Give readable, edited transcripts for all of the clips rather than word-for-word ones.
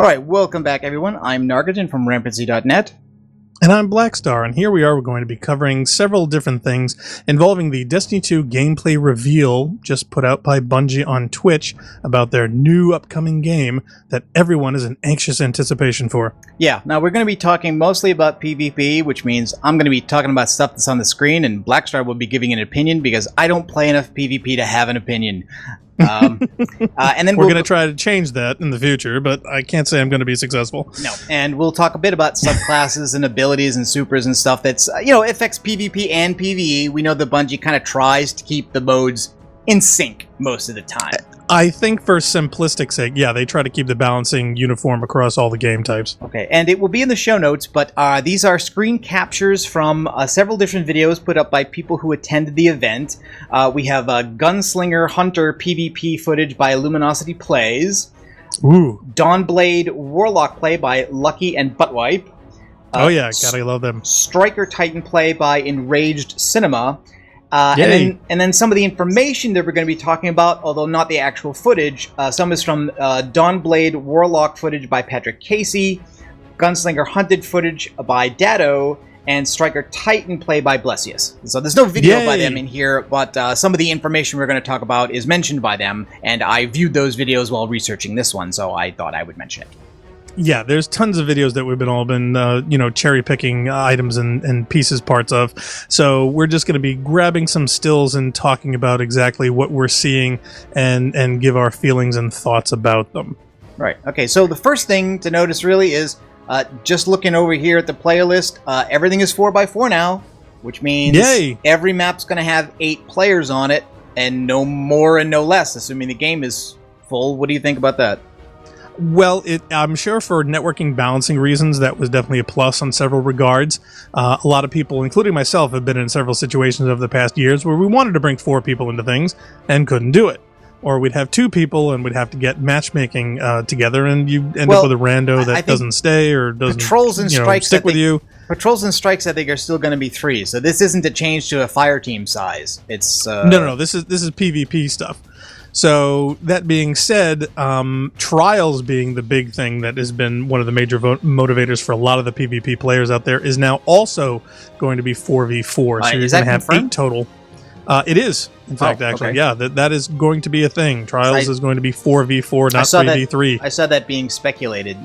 Alright, welcome back everyone. I'm Narcogen from rampancy.net. And I'm Blackstar, and here we are. We're going to be covering several different things involving the Destiny 2 gameplay reveal just put out by Bungie on Twitch about their new upcoming game that everyone is in anxious anticipation for. Yeah, now we're going to be talking mostly about PvP, which means I'm going to be talking about stuff that's on the screen, and Blackstar will be giving an opinion because I don't play enough PvP to have an opinion. And then we're going to try to change that in the future, but I can't say I'm going to be successful. No, and we'll talk a bit about subclasses and abilities and supers and stuff that's, affects PvP and PvE. We know that Bungie kind of tries to keep the modes in sync most of the time. I think for simplistic sake, yeah, they try to keep the balancing uniform across all the game types. Okay, and it will be in the show notes, but these are screen captures from several different videos put up by people who attended the event. We have Gunslinger Hunter PvP footage by Luminosity Plays. Ooh. Dawnblade Warlock play by LuCKyy and Buttwipe. Oh yeah, gotta love them. Striker Titan play by Enraged Cinema. And then some of the information that we're going to be talking about, although not the actual footage, some is from Dawnblade Warlock footage by Patrick Casey, Gunslinger Hunted footage by Datto, and Striker Titan play by Blessious. So there's no video by them in here, but some of the information we're going to talk about is mentioned by them, and I viewed those videos while researching this one, so I thought I would mention it. Yeah, there's tons of videos that we've been cherry picking items and pieces, parts of. So we're just going to be grabbing some stills and talking about exactly what we're seeing and give our feelings and thoughts about them. Right. Okay. So the first thing to notice really is just looking over here at the player list. Everything is 4x4 now, which means every map's going to have 8 players on it, and no more and no less, assuming the game is full. What do you think about that? Well, I'm sure for networking balancing reasons, that was definitely a plus on several regards. A lot of people, including myself, have been in several situations over the past years where we wanted to bring 4 people into things and couldn't do it. Or we'd have 2 people and we'd have to get matchmaking together, and you end up with a rando that doesn't stay or doesn't stick with you. Patrols and strikes, I think, are still going to be 3. So this isn't a change to a fire team size. It's no. This is PvP stuff. So, that being said, Trials being the big thing that has been one of the major motivators for a lot of the PvP players out there is now also going to be 4v4. So you're going to have confirmed? 8 total. It is, in fact, actually. Okay. Yeah, that is going to be a thing. Trials is going to be 4v4, not 3v3. I saw that being speculated.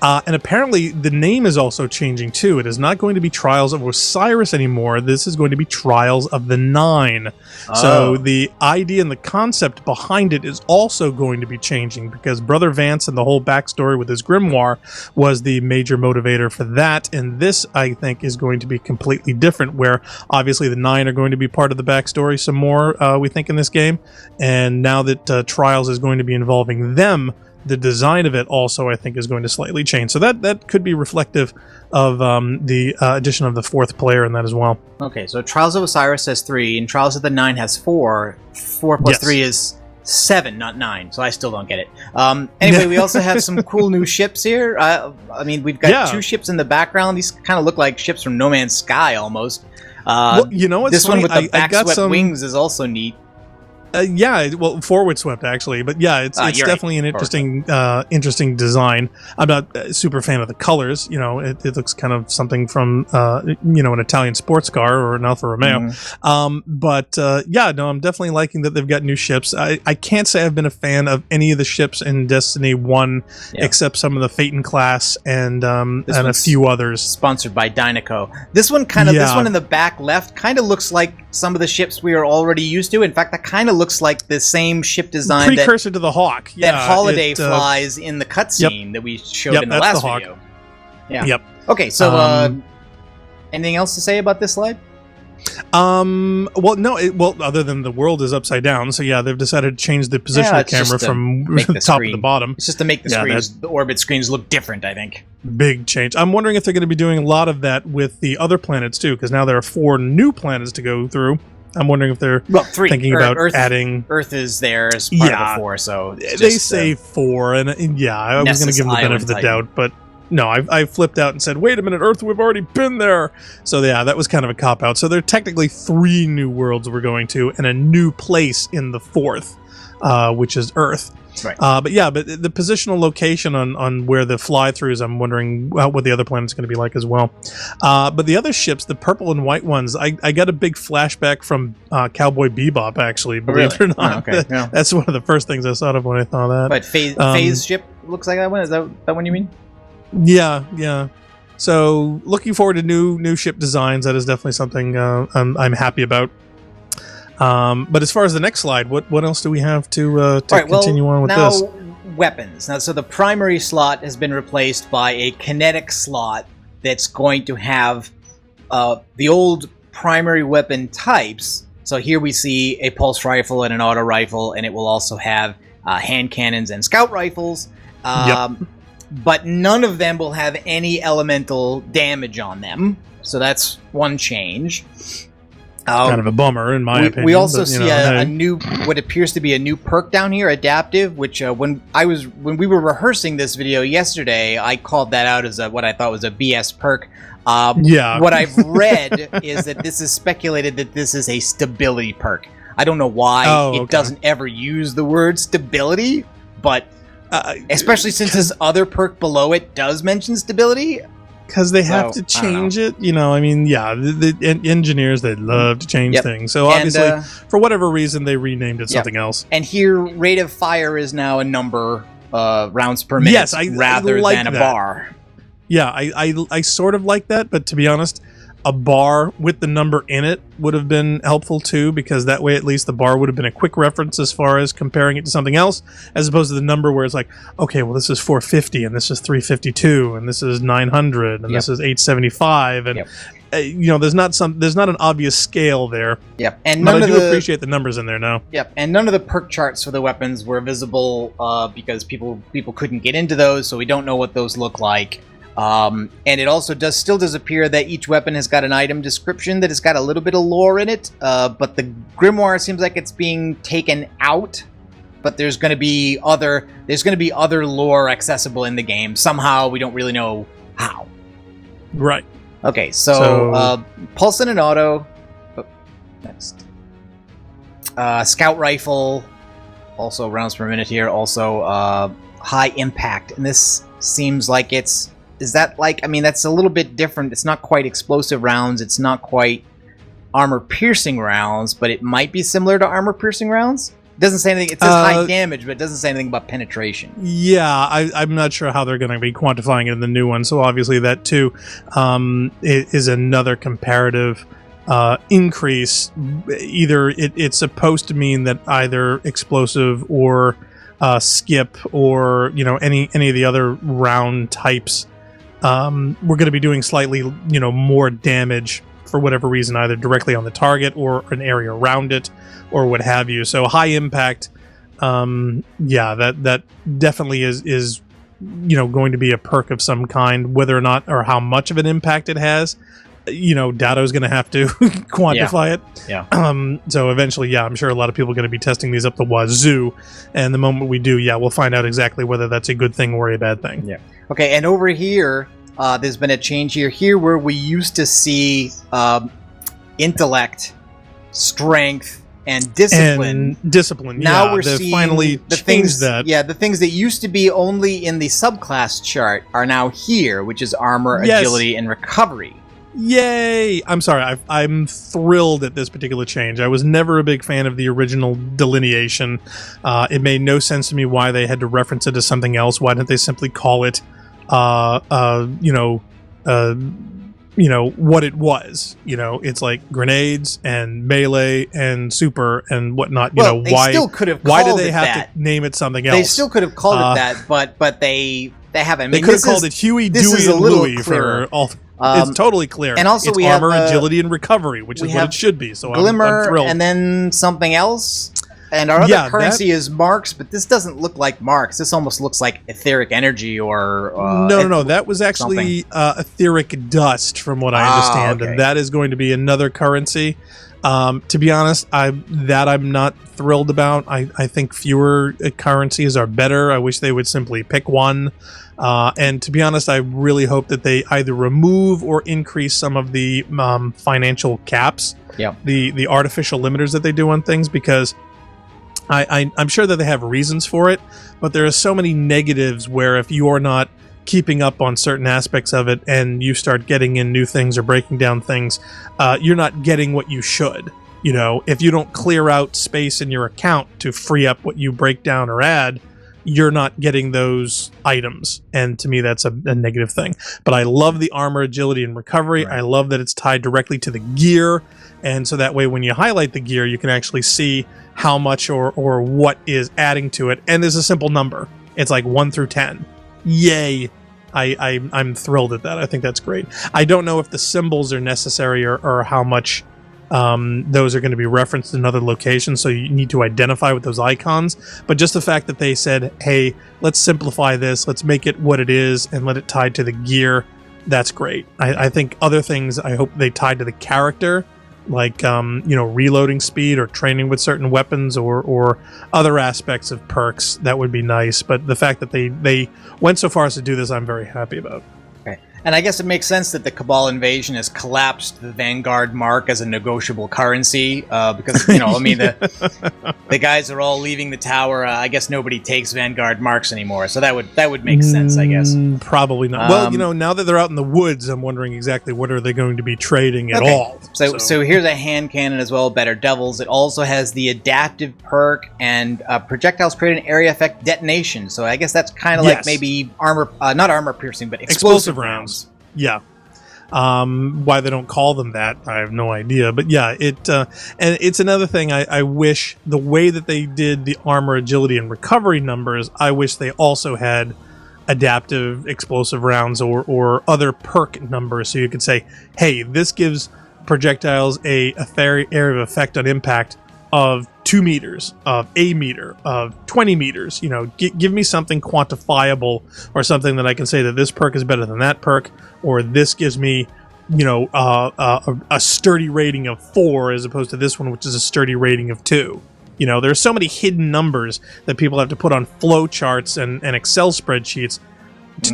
And apparently the name is also changing too. It is not going to be Trials of Osiris anymore. This is going to be Trials of the Nine. Oh. So the idea and the concept behind it is also going to be changing, because Brother Vance and the whole backstory with his grimoire was the major motivator for that. And this, I think, is going to be completely different, where obviously the Nine are going to be part of the backstory some more, we think, in this game. And now that Trials is going to be involving them, the design of it also, I think, is going to slightly change. So that could be reflective of the addition of the 4th player in that as well. Okay, so Trials of Osiris has 3, and Trials of the Nine has 4. 4 plus 3 is 7, not 9, so I still don't get it. Anyway, we also have some cool new ships here. I mean, we've got 2 ships in the background. These kind of look like ships from No Man's Sky, almost. Well, you know what's this funny? One with the back-swept wings is also neat. Well, forward swept actually, but yeah, it's definitely right. an interesting design. I'm not a super fan of the colors. It looks kind of something from an Italian sports car or an Alfa Romeo. Mm-hmm. I'm definitely liking that they've got new ships. I can't say I've been a fan of any of the ships in Destiny 1 except some of the Phaeton class and a few others. Sponsored by Dynaco. This one this one in the back left kind of looks like some of the ships we are already used to. In fact, that kind of looks like the same ship design precursor to the Hawk that Holiday flies in the cutscene that we showed in the last video. Yeah. Yep. Okay, so anything else to say about this slide? Well, no. Other than the world is upside down, so yeah, they've decided to change the position of the camera from the top to the bottom. It's just to make the orbit screens look different, I think. Big change. I'm wondering if they're going to be doing a lot of that with the other planets too, because now there are 4 new planets to go through. I'm wondering if they're thinking about adding... Earth is there as part of the 4, so... They say 4, and I was going to give them the benefit of the doubt, but... no, I flipped out and said, wait a minute, Earth, we've already been there. So yeah, that was kind of a cop-out. So there are technically 3 new worlds we're going to, and a new place in the 4th, which is Earth. Right. But the positional location on where the fly-throughs, I'm wondering what the other planet's going to be like as well. But the other ships, the purple and white ones, I got a big flashback from Cowboy Bebop, actually, believe it or not. Oh, okay. Yeah. That's one of the first things I thought of when I saw that. But phase ship looks like that one? Is that one you mean? Yeah. So looking forward to new ship designs. That is definitely something I'm happy about. But as far as the next slide, what else do we have to continue on with this? Weapons. Now, so the primary slot has been replaced by a kinetic slot that's going to have the old primary weapon types. So here we see a pulse rifle and an auto rifle, and it will also have hand cannons and scout rifles. But none of them will have any elemental damage on them. So that's one change. Kind of a bummer, in my opinion. We also see a new, what appears to be a new perk down here, adaptive, which when we were rehearsing this video yesterday, I called that out as what I thought was a BS perk. What I've read is that this is speculated that this is a stability perk. I don't know why it doesn't ever use the word stability, but especially since this other perk below it does mention stability. Because they have to change it, I mean, the engineers, they love to change things. So obviously, for whatever reason, they renamed it something else. And here, rate of fire is now a number, rounds per minute, rather than a bar. Yeah, I sort of like that, but to be honest, a bar with the number in it would have been helpful too, because that way at least the bar would have been a quick reference as far as comparing it to something else, as opposed to the number where it's like, okay, well, this is 450 and this is 352 and this is 900 and this is 875 and there's not an obvious scale there. And but I do appreciate the numbers in there now. And none of the perk charts for the weapons were visible because people couldn't get into those, so we don't know what those look like. And it also still does appear that each weapon has got an item description that has got a little bit of lore in it, but the grimoire seems like it's being taken out. But there's going to be other lore accessible in the game somehow. We don't really know how. Right. Okay. So pulse and an auto. Next. Scout rifle. Also rounds per minute here. Also high impact, and this seems like it's. Is that like, I mean, that's a little bit different. It's not quite explosive rounds. It's not quite armor-piercing rounds, but it might be similar to armor-piercing rounds? It doesn't say anything. It says high damage, but it doesn't say anything about penetration. Yeah, I'm not sure how they're going to be quantifying it in the new one, so obviously that, too, is another comparative increase. Either it's supposed to mean that either explosive or skip or, any of the other round types we're going to be doing slightly, more damage for whatever reason, either directly on the target or an area around it or what have you. So high impact, that definitely is going to be a perk of some kind, whether or not or how much of an impact it has. Datto's going to have to quantify it. So eventually, I'm sure a lot of people are going to be testing these up the wazoo. And the moment we do, we'll find out exactly whether that's a good thing or a bad thing. Yeah. Okay, and over here, there's been a change here. Here where we used to see intellect, strength, and discipline. Now we're seeing finally the things that the things that used to be only in the subclass chart are now here, which is armor, agility, and recovery. Yay! I'm sorry, I'm thrilled at this particular change. I was never a big fan of the original delineation. It made no sense to me why they had to reference it as something else. Why didn't they simply call it, what it was? It's like grenades and melee and super and whatnot. Why do they have to name it something else? They still could have called it that, but they haven't. They could have called it Huey, Dewey, and Louie for all. It's totally clear. And also, it's we armor, have agility, and recovery, which is what it should be. So Glimmer, I'm thrilled. And then something else. And our other currency is marks, but this doesn't look like marks. This almost looks like etheric energy or... No. That was actually etheric dust, from what I understand. Okay. And that is going to be another currency. To be honest, I'm not thrilled about. I think fewer currencies are better. I wish they would simply pick one. And to be honest, I really hope that they either remove or increase some of the financial caps, the artificial limiters that they do on things, because I'm sure that they have reasons for it, but there are so many negatives where if you are not keeping up on certain aspects of it and you start getting in new things or breaking down things, you're not getting what you should. You know, if you don't clear out space in your account to free up what you break down or add, you're not getting those items. And to me, that's a negative thing. But I love the armor, agility, and recovery. Right. I love that it's tied directly to the gear. And so that way, when you highlight the gear, you can actually see how much or what is adding to it. And there's a simple number. It's like 1 through 10. Yay. I'm thrilled at that. I think that's great. I don't know if the symbols are necessary or how much those are going to be referenced in other locations, so you need to identify with those icons. But just the fact that they said, hey, let's simplify this, let's make it what it is, and let it tie to the gear, that's great. I think other things, I hope they tie to the character, like reloading speed or training with certain weapons or other aspects of perks. That would be nice. But the fact that they went so far as to do this, I'm very happy about. Okay. And I guess it makes sense that the Cabal invasion has collapsed the Vanguard mark as a negotiable currency, because the guys are all leaving the tower. I guess nobody takes Vanguard marks anymore, so that would make sense, I guess. Probably not. Well, now that they're out in the woods, I'm wondering exactly what are they going to be trading at all. So here's a hand cannon as well, Better Devils. It also has the adaptive perk, and projectiles create an area effect detonation. So I guess that's kind of like maybe armor, not armor piercing, but explosive rounds. Yeah. Why they don't call them that, I have no idea. But yeah, and it's another thing. I wish the way that they did the armor, agility, and recovery numbers, I wish they also had adaptive explosive rounds or other perk numbers, so you could say, hey, this gives projectiles a fair area of effect on impact of 2 meters, of a meter, of 20 meters. Give me something quantifiable, or something that I can say that this perk is better than that perk, or this gives me, a sturdy rating of 4 as opposed to this one, which is a sturdy rating of 2. There are so many hidden numbers that people have to put on flow charts and Excel spreadsheets.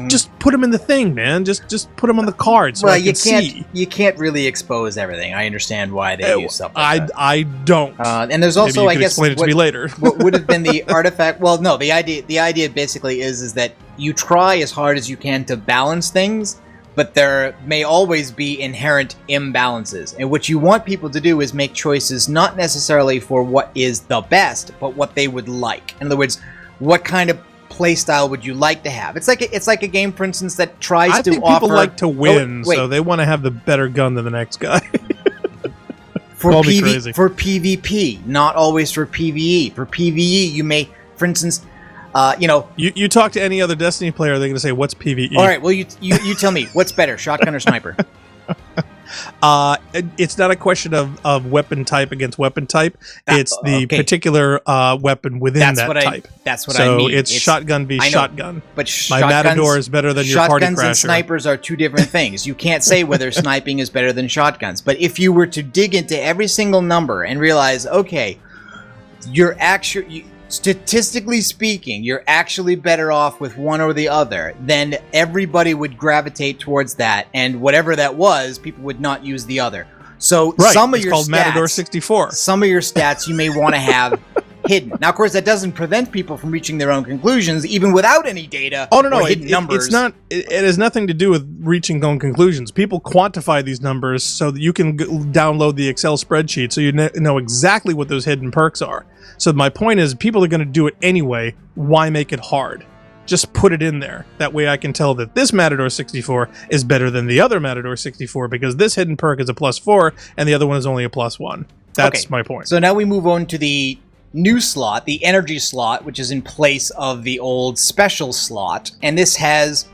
Just put them in the thing, man. Just put them on the card so I can see. You can't really expose everything. I understand why they use stuff like that. I don't. And there's also, maybe you could explain it to me later. What would have been the artifact? Well, no. The idea basically is that you try as hard as you can to balance things, but there may always be inherent imbalances. And what you want people to do is make choices not necessarily for what is the best, but what they would like. In other words, what kind of playstyle would you like to have? It's like a game, for instance, that tries to offer. I think people like to win, so they want to have the better gun than the next guy. For PvP, not always for PvE. For PvE, you may, for instance, You talk to any other Destiny player, they're going to say, "What's PvE?" All right, well, you tell me, what's better, shotgun or sniper? It's not a question of weapon type against weapon type. It's the particular weapon within that type. That's what I mean. So it's shotgun v shotgun. But my Matador is better than your party crasher. Shotguns and snipers are two different things. You can't say whether sniping is better than shotguns. But if you were to dig into every single number and realize, okay, statistically speaking, you're actually better off with one or the other, then everybody would gravitate towards that, and whatever that was, people would not use the other. So some of your called Matador 64. Some of your stats you may want to have hidden. Now, of course, that doesn't prevent people from reaching their own conclusions, even without any data. Oh no, hidden numbers. It's not. It has nothing to do with reaching own conclusions. People quantify these numbers so that you can download the Excel spreadsheet, so you know exactly what those hidden perks are. So my point is, people are going to do it anyway. Why make it hard? Just put it in there. That way I can tell that this Matador 64 is better than the other Matador 64 because this hidden perk is a +4 and the other one is only a +1. That's my point. So now we move on to the new slot, the energy slot, which is in place of the old special slot. And this has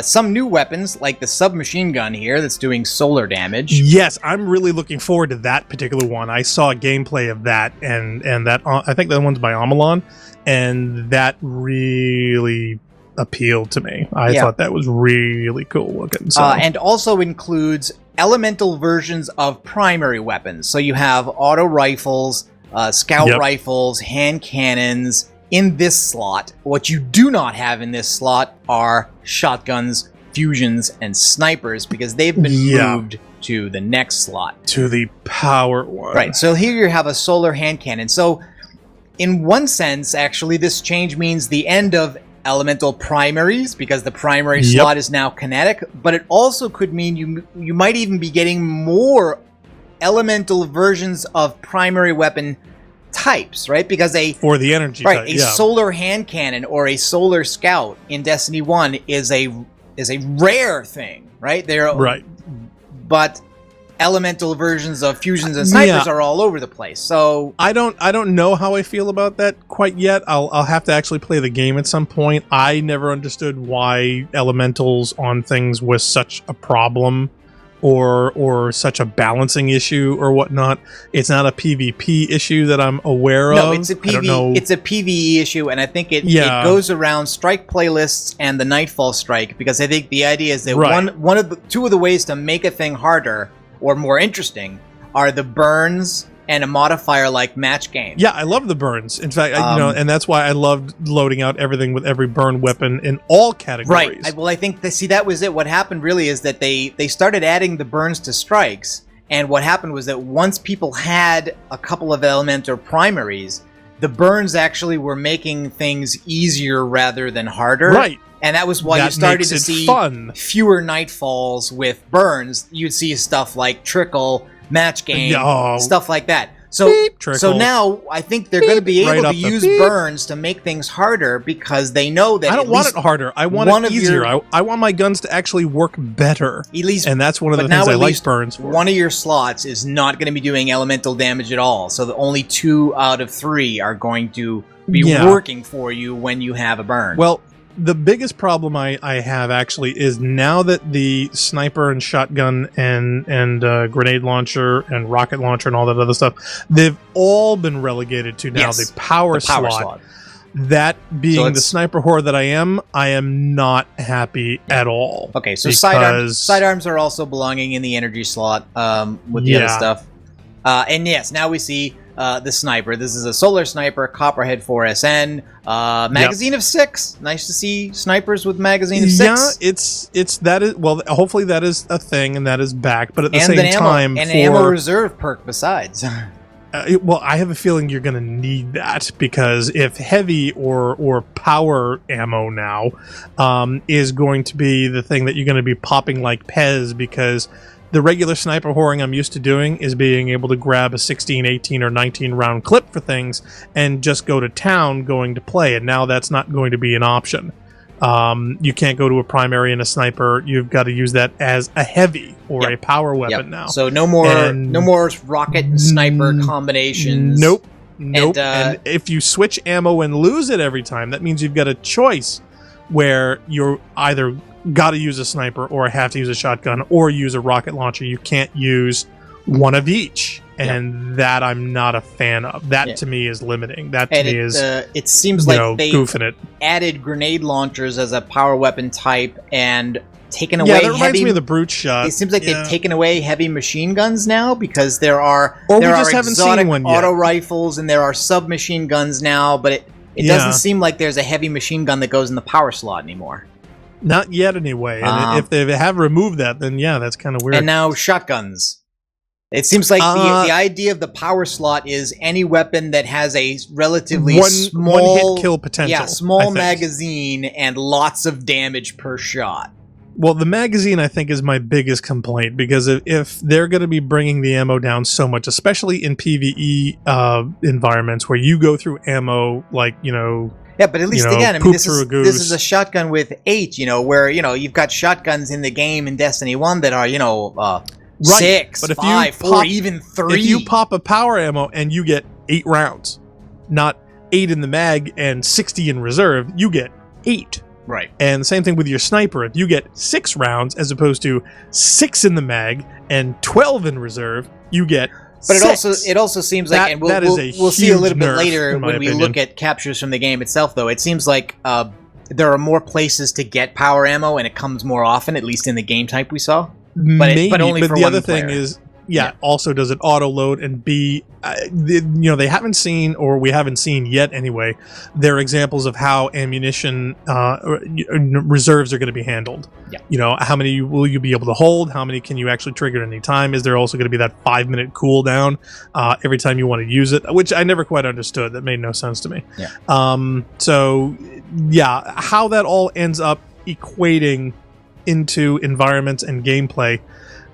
some new weapons, like the submachine gun here that's doing solar damage. Yes, I'm really looking forward to that particular one. I saw a gameplay of that, and that I think that one's by Amalon, and that really appealed to me. I thought that was really cool looking. So. And also includes elemental versions of primary weapons. So you have auto rifles, scout rifles, hand cannons in this slot. What you do not have in this slot are shotguns, fusions, and snipers, because they've been moved to the next slot. To the power one. Right, so here you have a solar hand cannon. So in one sense, actually, this change means the end of elemental primaries, because the primary slot is now kinetic, but it also could mean you might even be getting more elemental versions of primary weapon types, right? Because for the energy type, a solar hand cannon or a solar scout in Destiny 1 is a rare thing, right? But elemental versions of fusions and snipers are all over the place. So I don't know how I feel about that quite yet. I'll have to actually play the game at some point. I never understood why elementals on things was such a problem or such a balancing issue or whatnot. It's not a PvP issue that I'm aware of. No, it's a PvE issue, and I think it goes around strike playlists and the Nightfall strike, because I think the idea is that two of the ways to make a thing harder or more interesting are the burns and a modifier like match game. Yeah, I love the burns. In fact, and that's why I loved loading out everything with every burn weapon in all categories. Right. I think that was it. What happened really is that they started adding the burns to strikes, and what happened was that once people had a couple of elemental primaries, the burns actually were making things easier rather than harder. Right. And that was why you started to see fewer Nightfalls with burns. You'd see stuff like Trickle, Match Game, stuff like that. So now I think they're going to be able to use burns to make things harder, because they know that I don't want it harder. I want it easier. I want my guns to actually work better. At least, and that's one of the things I like burns for. One of your slots is not going to be doing elemental damage at all. So the only 2 out of 3 are going to be working for you when you have a burn. Well, the biggest problem I have actually is now that the sniper and shotgun and grenade launcher and rocket launcher and all that other stuff, they've all been relegated to now the power slot. That being the sniper whore that I am not happy at all. Okay, so sidearms are also belonging in the energy slot with the other stuff. And yes, now we see the sniper. This is a solar sniper, Copperhead 4SN, magazine of 6. Nice to see snipers with magazine of 6. Yeah, hopefully that is a thing and that is back, but at the same time, an ammo reserve perk besides. I have a feeling you're going to need that, because if heavy or power ammo now is going to be the thing that you're going to be popping like Pez, because the regular sniper whoring I'm used to doing is being able to grab a 16, 18, or 19 round clip for things and just go to town going to play, and now that's not going to be an option. You can't go to a primary and a sniper. You've got to use that as a heavy or a power weapon now. So no more rocket and sniper combinations. Nope. And if you switch ammo and lose it every time, that means you've got a choice where you're either got to use a sniper or have to use a shotgun or use a rocket launcher. You can't use one of each, and that I'm not a fan of. That to me is limiting. That to me is it seems like they goofing it. Added grenade launchers as a power weapon type and taken away. Yeah, that reminds me of the brute shot. It seems like they've taken away heavy machine guns now, because there are exotic auto rifles and there are submachine guns now, but it doesn't seem like there's a heavy machine gun that goes in the power slot anymore. Not yet, anyway. And if they have removed that, then that's kind of weird. And now shotguns. It seems like the idea of the power slot is any weapon that has a relatively small hit kill potential. Yeah, small magazine and lots of damage per shot. Well, the magazine, I think, is my biggest complaint, because if they're going to be bringing the ammo down so much, especially in PvE environments where you go through ammo like, yeah, but at least again, I mean, this is a shotgun with 8, where you've got shotguns in the game in Destiny 1 that are 6, but 5, 4, even 3. If you pop a power ammo and you get 8 rounds, not 8 in the mag and 60 in reserve, you get 8. Right. And the same thing with your sniper. If you get 6 rounds as opposed to 6 in the mag and 12 in reserve, you get. But it also seems like, and we'll see a little bit later when we look at captures from the game itself, though, it seems like there are more places to get power ammo, and it comes more often, at least in the game type we saw. Maybe, but only for the one other thing player. is, also does it auto load, and B, they haven't seen, or we haven't seen yet anyway, their examples of how ammunition reserves are going to be handled. Yeah. How many will you be able to hold? How many can you actually trigger at any time? Is there also going to be that 5-minute cooldown every time you want to use it? Which I never quite understood. That made no sense to me. Yeah. So, how that all ends up equating into environments and gameplay,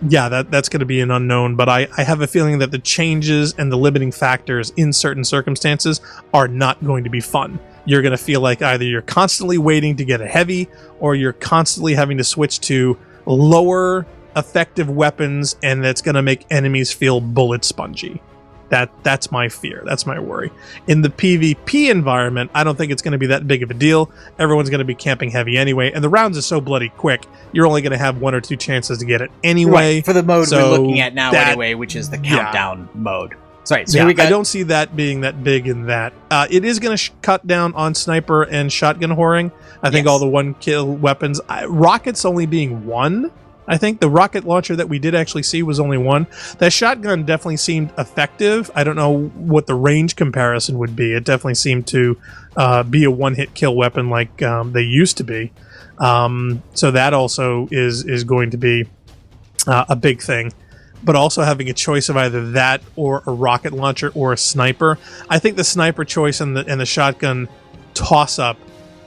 that's going to be an unknown, but I have a feeling that the changes and the limiting factors in certain circumstances are not going to be fun. You're going to feel like either you're constantly waiting to get a heavy, or you're constantly having to switch to lower effective weapons, and that's going to make enemies feel bullet spongy. That's my fear. That's my worry. In the PvP environment, I don't think it's going to be that big of a deal. Everyone's going to be camping heavy anyway, and the rounds are so bloody quick, you're only going to have 1 or 2 chances to get it anyway. Right, for the mode we're looking at now anyway, which is the countdown mode. Sorry, so I don't see that being that big in that. It is going to cut down on sniper and shotgun whoring. I think all the one-kill weapons. Rockets only being 1. I think the rocket launcher that we did actually see was only 1. That shotgun definitely seemed effective. I don't know what the range comparison would be. It definitely seemed to be a one-hit kill weapon like they used to be. So that also is going to be a big thing. But also having a choice of either that or a rocket launcher or a sniper. I think the sniper choice and the shotgun toss-up,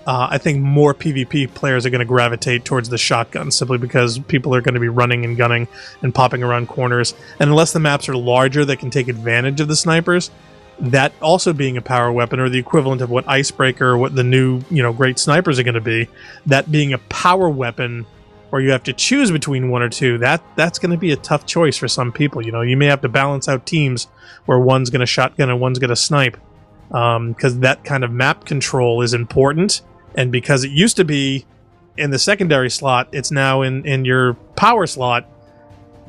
I think more PvP players are going to gravitate towards the shotgun, simply because people are going to be running and gunning and popping around corners. And unless the maps are larger that can take advantage of the snipers, that also being a power weapon, or the equivalent of what Icebreaker, or what the new great snipers are going to be, that being a power weapon where you have to choose between 1 or 2, that's going to be a tough choice for some people. You may have to balance out teams where one's going to shotgun and one's going to snipe, because that kind of map control is important. And because it used to be in the secondary slot, it's now in your power slot.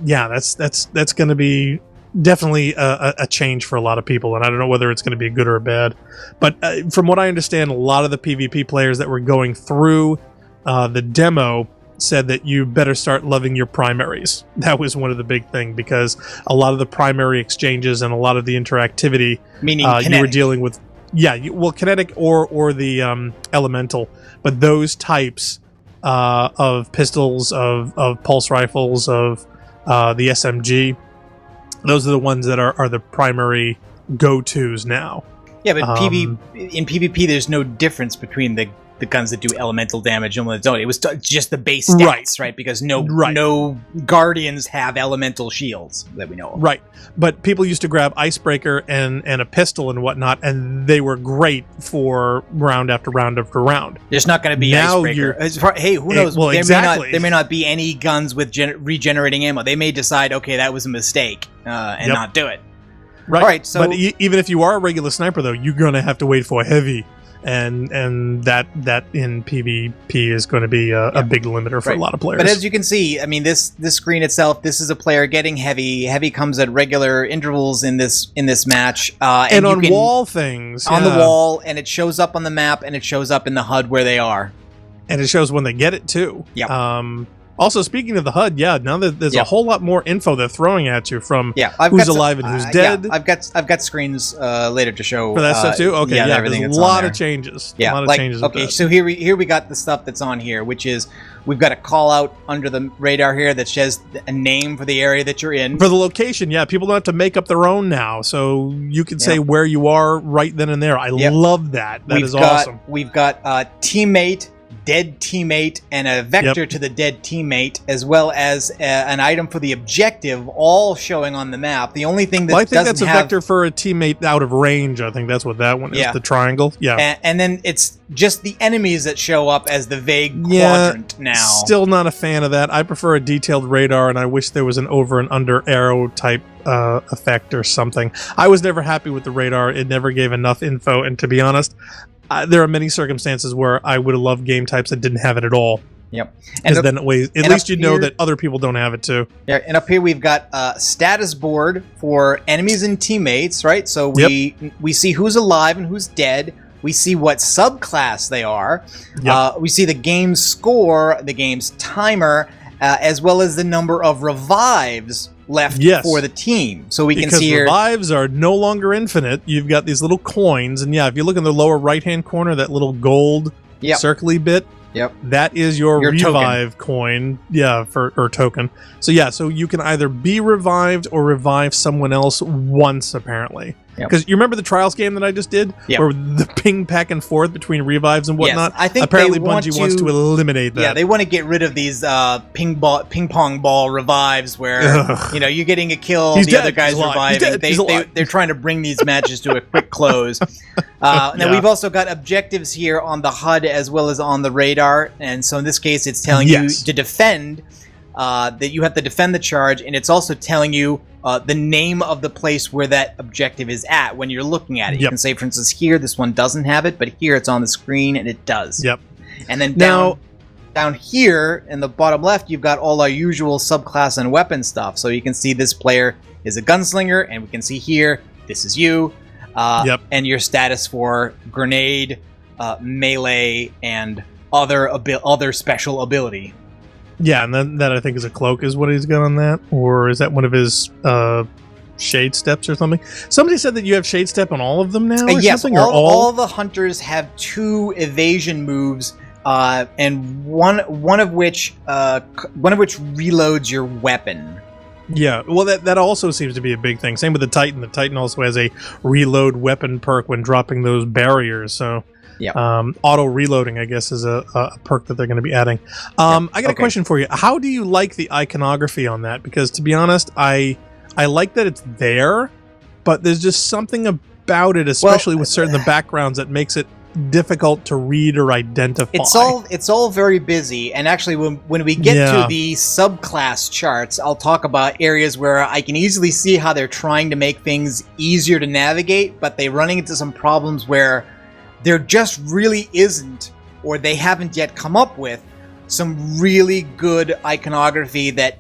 That's going to be definitely a change for a lot of people, and I don't know whether it's going to be good or bad. But from what I understand, a lot of the PvP players that were going through the demo said that you better start loving your primaries. That was one of the big things, because a lot of the primary exchanges and a lot of the interactivity, meaning you were dealing with. Kinetic or the elemental, but those types of pistols, of pulse rifles, of the SMG, those are the ones that are the primary go-tos now. Yeah, but in PvP, there's no difference between the guns that do elemental damage and ones that don't. It was just the base stats, right? Because no Guardians have elemental shields that we know of. Right. But people used to grab Icebreaker and a pistol and whatnot, and they were great for round after round after round. There's not going to be Icebreaker. Hey, who knows? Well, there may not be any guns with regenerating ammo. They may decide, okay, that was a mistake, and not do it. Right. All right. So, but even if you are a regular sniper, though, you're going to have to wait for a heavy. And that in PvP is going to be a big limiter for a lot of players. But as you can see, I mean, this screen itself, this is a player getting heavy. Heavy comes at regular intervals in this match, and on wall things on the wall, and it shows up on the map, and it shows up in the HUD where they are, and it shows when they get it too. Yeah. Also, speaking of the HUD, now that there's a whole lot more info they're throwing at you from who's alive and who's dead. I've got screens later to show for that stuff too. Okay, everything. There's a lot of changes. Yeah, a lot of changes. Okay, so here we got the stuff that's on here, which is we've got a call out under the radar here that says a name for the area that you're in. For the location, people don't have to make up their own now, so you can say where you are right then and there. I love that. That is awesome. We've got teammate, dead teammate, and a vector to the dead teammate, as well as an item for the objective, all showing on the map. The only thing that I think that's a vector for a teammate out of range. I think that's what that one is, the triangle. Yeah. And then it's just the enemies that show up as the vague quadrant now. Still not a fan of that. I prefer a detailed radar, and I wish there was an over and under arrow type effect or something. I was never happy with the radar. It never gave enough info, and to be honest, there are many circumstances where I would have loved game types that didn't have it at all. Yep. And then at least you know that other people don't have it too. Yeah, and up here we've got a status board for enemies and teammates, right? So we see who's alive and who's dead. We see what subclass they are. We see the game's score, the game's timer, as well as the number of revives left for the team. So we can see here... Because revives are no longer infinite. You've got these little coins, and if you look in the lower right-hand corner, that little gold circly bit, that is your revive coin, or token. So so you can either be revived or revive someone else once, apparently. Because you remember the Trials game that I just did, where the ping back and forth betwin revives and whatnot. I think apparently Bungie wants to eliminate that. Yeah, they want to get rid of these ping pong ball revives, where you're getting a kill, the other guy's reviving. They're trying to bring these matches to a quick close. Now we've also got objectives here on the HUD as well as on the radar, and so in this case, it's telling you to defend. That you have to defend the charge, and it's also telling you the name of the place where that objective is at when you're looking at it. You can say, for instance, here, this one doesn't have it, but here it's on the screen, and it does. And then down here in the bottom left, you've got all our usual subclass and weapon stuff. So you can see this player is a gunslinger, and we can see here, this is you, and your status for grenade, melee, and other special ability. Yeah, and then that I think is a cloak is what he's got on that. Or is that one of his shade steps or something? Somebody said that you have shade step on all of them now or yes, something? All the hunters have 2 evasion moves, and one of which reloads your weapon. Yeah, well, that also seems to be a big thing. Same with the Titan. The Titan also has a reload weapon perk when dropping those barriers, so... auto reloading, I guess, is a perk that they're going to be adding. I got a question for you. How do you like the iconography on that? Because to be honest, I like that it's there, but there's just something about it, especially with certain the backgrounds, that makes it difficult to read or identify. It's all very busy, and actually when we get to the subclass charts, I'll talk about areas where I can easily see how they're trying to make things easier to navigate, but they're running into some problems where there just really isn't, or they haven't yet come up with, some really good iconography that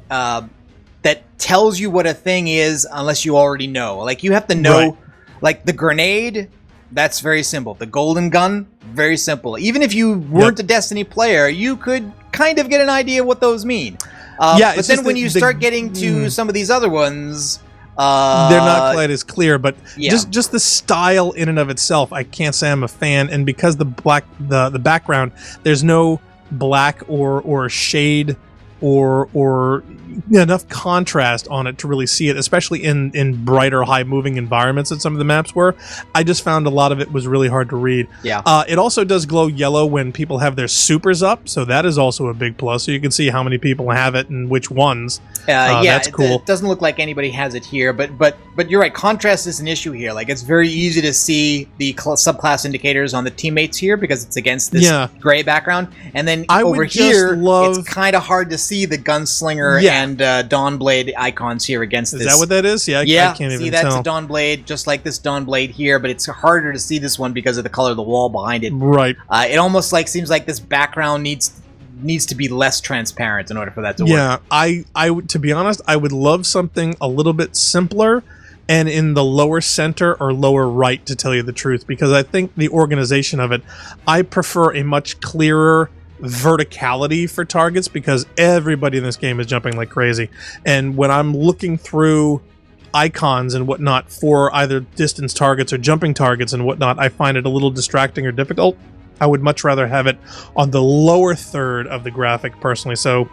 tells you what a thing is unless you already know. Like, you have to know, like, the grenade, that's very simple. The golden gun, very simple. Even if you weren't a Destiny player, you could kind of get an idea what those mean. But then when you start getting to some of these other ones... they're not quite as clear, but just the style in and of itself, I can't say I'm a fan. And because the background, there's no black or shade or enough contrast on it to really see it, especially in brighter, high-moving environments that some of the maps were. I just found a lot of it was really hard to read. It also does glow yellow when people have their supers up, so that is also a big plus. So you can see how many people have it and which ones. That's cool. It doesn't look like anybody has it here, but you're right. Contrast is an issue here. Like, it's very easy to see the subclass indicators on the teammates here because it's against this gray background, and then over here, it's kind of hard to see the Gunslinger and Dawnblade icons here against this. Is that what that is? I can't even see, that's a Dawnblade, just like this Dawnblade here, but it's harder to see this one because of the color of the wall behind it. Right. It almost seems like this background needs to be less transparent in order for that to work. I to be honest, I would love something a little bit simpler and in the lower center or lower right, to tell you the truth, because I think the organization of it, I prefer a much clearer verticality for targets, because everybody in this game is jumping like crazy. And when I'm looking through icons and whatnot for either distance targets or jumping targets and whatnot, I find it a little distracting or difficult. I would much rather have it on the lower third of the graphic personally. So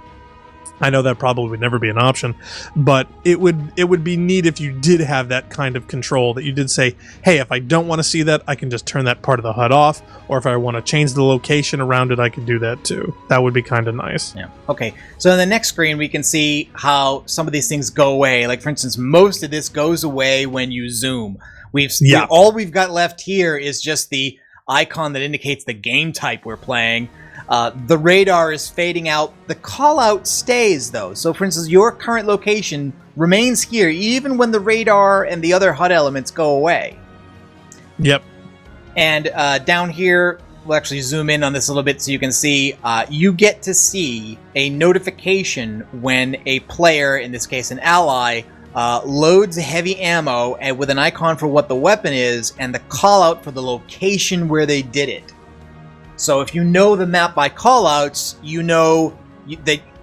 I know that probably would never be an option, but it would be neat if you did have that kind of control, that you did say, hey, if I don't want to see that, I can just turn that part of the HUD off, or if I want to change the location around it, I can do that too. That would be kind of nice. Yeah. Okay, so on the next screen, we can see how some of these things go away. Like, for instance, most of this goes away when you zoom. All we've got left here is just the icon that indicates the game type we're playing. The radar is fading out. The callout stays, though. So, for instance, your current location remains here, even when the radar and the other HUD elements go away. Yep. And down here, we'll actually zoom in on this a little bit so you can see, you get to see a notification when a player, in this case an ally, loads heavy ammo and with an icon for what the weapon is and the callout for the location where they did it. So if you know the map by callouts, you know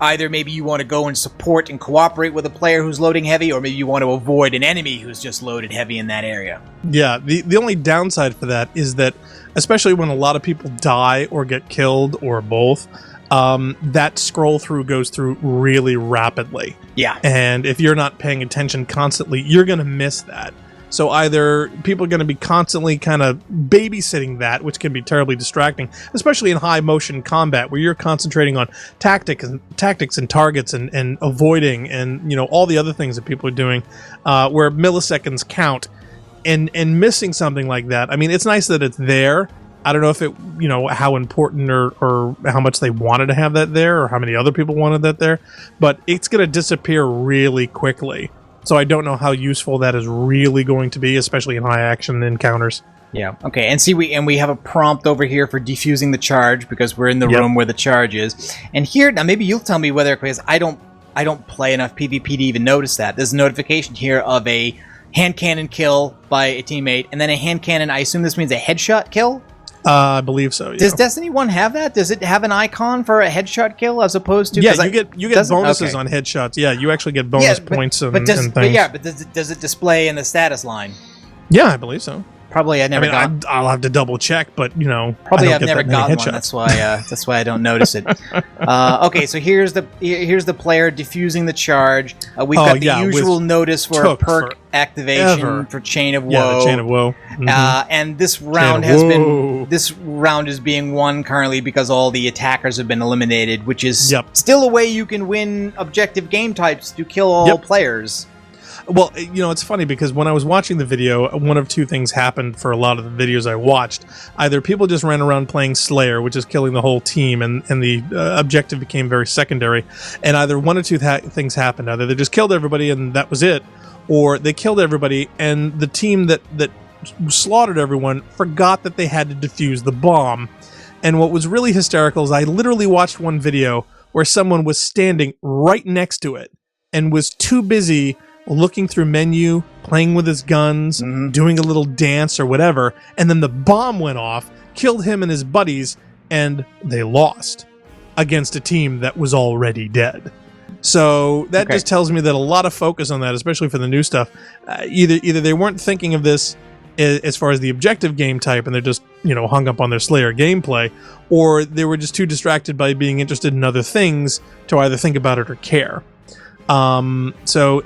either maybe you want to go and support and cooperate with a player who's loading heavy, or maybe you want to avoid an enemy who's just loaded heavy in that area. Yeah, the only downside for that is that, especially when a lot of people die or get killed or both, that scroll through goes through really rapidly. Yeah. And if you're not paying attention constantly, you're going to miss that. So either people are going to be constantly kind of babysitting that, which can be terribly distracting, especially in high motion combat where you're concentrating on tactics and targets and avoiding and, you know, all the other things that people are doing, where milliseconds count, and missing something like that. I mean, it's nice that it's there. I don't know if it, you know, how important or how much they wanted to have that there or how many other people wanted that there, but it's going to disappear really quickly. So I don't know how useful that is really going to be, especially in high action encounters. Yeah. Okay. And see, we have a prompt over here for defusing the charge because we're in the room where the charge is. And here, now maybe you'll tell me whether, because I don't play enough PvP to even notice that. There's a notification here of a hand cannon kill by a teammate, and then a hand cannon. I assume this means a headshot kill. I believe so. Yeah. Does Destiny 1 have that? Does it have an icon for a headshot kill as opposed to? Yeah, you get bonuses on headshots. Yeah, you actually get bonus points and things. But does it display in the status line? Yeah, I believe so. Probably I'll have to double check, but you know, probably I've never gotten one. That's why I don't notice it. Okay, so here's the player defusing the charge. We've got the usual notice for a perk activation for Chain of Woe. Yeah, the Chain of Woe. Mm-hmm. And this round is being won currently because all the attackers have been eliminated, which is still a way you can win objective game types to kill all players. Well, you know, it's funny because when I was watching the video, one of two things happened for a lot of the videos I watched. Either people just ran around playing Slayer, which is killing the whole team, and the objective became very secondary, and either one or two things happened. Either they just killed everybody and that was it, or they killed everybody and the team that slaughtered everyone forgot that they had to defuse the bomb. And what was really hysterical is I literally watched one video where someone was standing right next to it and was too busy looking through menu, playing with his guns, doing a little dance or whatever, and then the bomb went off, killed him and his buddies, and they lost against a team that was already dead. So that just tells me that a lot of focus on that, especially for the new stuff, either they weren't thinking of this as far as the objective game type and they're just, you know, hung up on their Slayer gameplay, or they were just too distracted by being interested in other things to either think about it or care. So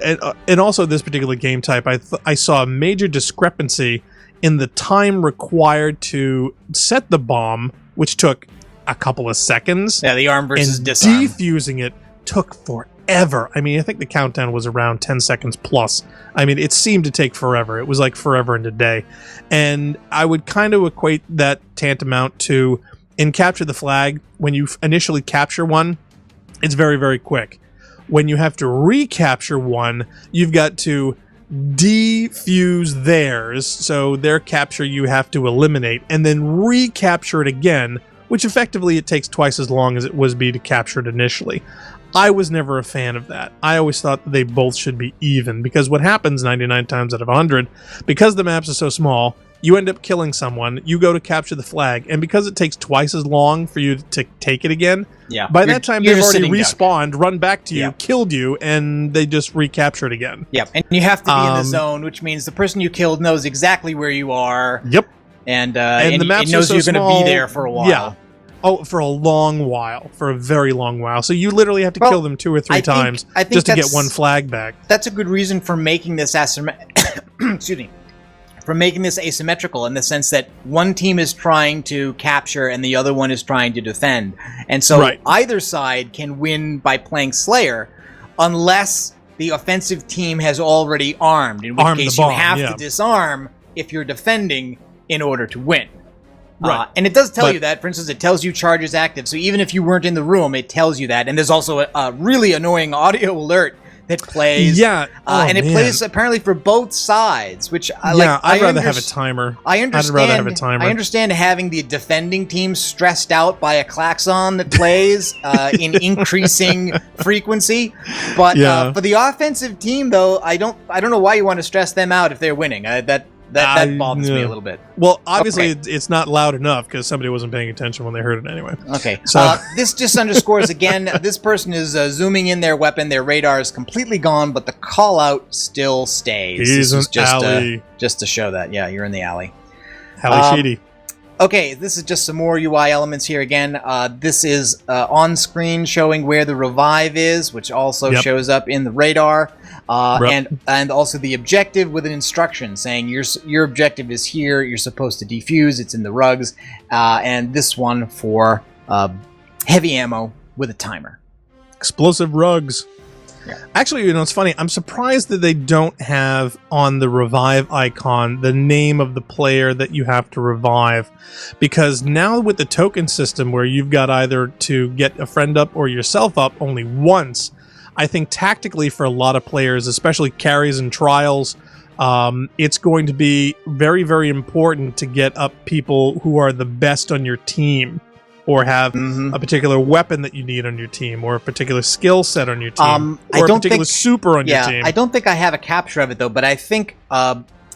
and also this particular game type, I saw a major discrepancy in the time required to set the bomb, which took a couple of seconds. Yeah, the arm versus disarm. Defusing it took forever. I mean, I think the countdown was around 10 seconds plus. I mean, it seemed to take forever. It was like forever and a day. And I would kind of equate that tantamount to in Capture the Flag, when you initially capture one, it's very, very quick. When you have to recapture one, you've got to defuse theirs, so their capture you have to eliminate, and then recapture it again, which effectively it takes twice as long as it was to capture it initially. I was never a fan of that. I always thought that they both should be even, because what happens 99 times out of 100, because the maps are so small, you end up killing someone, you go to capture the flag, and because it takes twice as long for you to take it again, by that time they've already respawned, run back to you, killed you, and they just recapture it again. Yep, and you have to be in the zone, which means the person you killed knows exactly where you are. Yep. And the maps knows you're going to be there for a while. Yeah. Oh, for a long while. For a very long while. So you literally have to kill them 2 or 3 times just to get one flag back. That's a good reason for making this excuse me. For making this asymmetrical, in the sense that one team is trying to capture and the other one is trying to defend. And so either side can win by playing Slayer unless the offensive team has already armed, in which case you have to disarm if you're defending in order to win. And it does tell you that. For instance, it tells you charge is active. So even if you weren't in the room, it tells you that. And there's also a really annoying audio alert that plays. And it plays apparently for both sides, which I'd rather have a timer. I understand having the defending team stressed out by a klaxon that plays in increasing frequency, but for the offensive team, though, I don't know why you want to stress them out if they're winning. That bothers me a little bit. Well, obviously it's not loud enough because somebody wasn't paying attention when they heard it anyway. Okay. So this just underscores again. This person is zooming in their weapon. Their radar is completely gone, but the call out still stays. He's this an alley. Just to show that. Yeah, you're in the alley. Alley shady. Okay, this is just some more UI elements here again. This is on screen showing where the revive is, which also shows up in the radar, and also the objective with an instruction saying your objective is here. You're supposed to defuse. It's in the rugs, and this one for heavy ammo with a timer. Explosive rugs. Yeah. Actually, it's funny. I'm surprised that they don't have on the revive icon the name of the player that you have to revive, because now with the token system where you've got either to get a friend up or yourself up only once, I think tactically for a lot of players, especially carries and trials, it's going to be very, very important to get up people who are the best on your team, or have a particular weapon that you need on your team, or a particular skill set on your team, or a particular super on your team. I don't think I have a capture of it though, but I think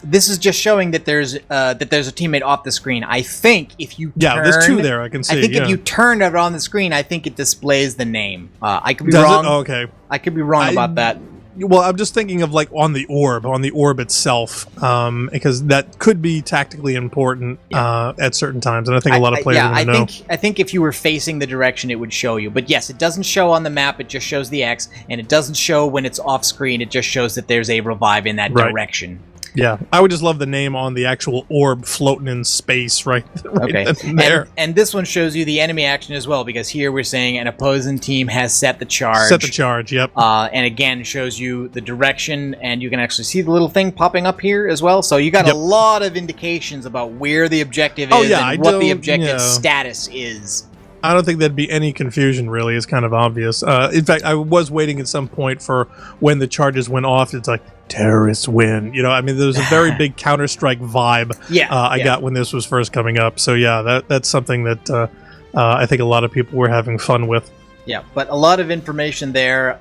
this is just showing that there's a teammate off the screen. I think if you turn, there's two there. I can see. I think if you turn it on the screen, I think it displays the name. I could be wrong. Oh, okay. I could be wrong about that. Well, I'm just thinking of like on the orb itself, because that could be tactically important at certain times, and I think a lot of players are know. I think if you were facing the direction, it would show you. But yes, it doesn't show on the map; it just shows the X, and it doesn't show when it's off screen. It just shows that there's a revive in that direction. Yeah, I would just love the name on the actual orb floating in space right there. And this one shows you the enemy action as well, because here we're saying an opposing team has set the charge. Set the charge, yep. And again, shows you the direction, and you can actually see the little thing popping up here as well. So you got a lot of indications about where the objective is and what the objective status is. I don't think there'd be any confusion, really. It's kind of obvious. In fact, I was waiting at some point for when the charges went off. It's like, terrorists win. I mean, there was a very big Counter-Strike vibe I got when this was first coming up. So, yeah, that's something that I think a lot of people were having fun with. Yeah, but a lot of information there.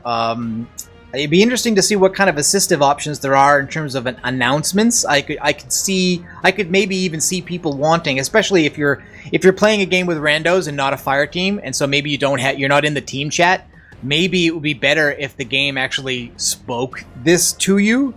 It'd be interesting to see what kind of assistive options there are in terms of announcements. I could maybe even see people wanting, especially if you're playing a game with randos and not a fire team, and so maybe you're not in the team chat. Maybe it would be better if the game actually spoke this to you,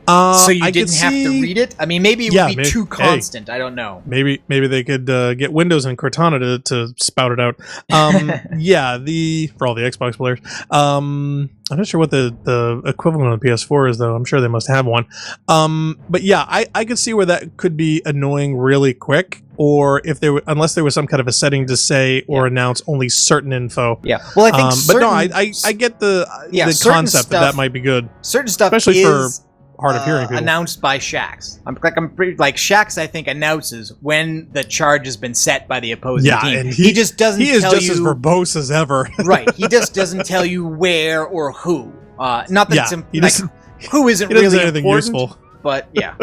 so you didn't have to read it. I mean, maybe it would be too constant. I don't know. Maybe they could get Windows and Cortana to spout it out. For all the Xbox players. I'm not sure what the equivalent of the PS4 is, though. I'm sure they must have one. But yeah, I could see where that could be annoying really quick, or unless there was some kind of a setting to say or announce only certain info. Yeah. Well, I think but no, I get the concept that might be good. Certain stuff, especially for hard of hearing people. Announced by Shax. I'm pretty Shax, I think, announces when the charge has been set by the opposing team. And he just doesn't. He is just as verbose as ever. Right. He just doesn't tell you where or who. Not that it's who isn't really anything important, useful. But yeah.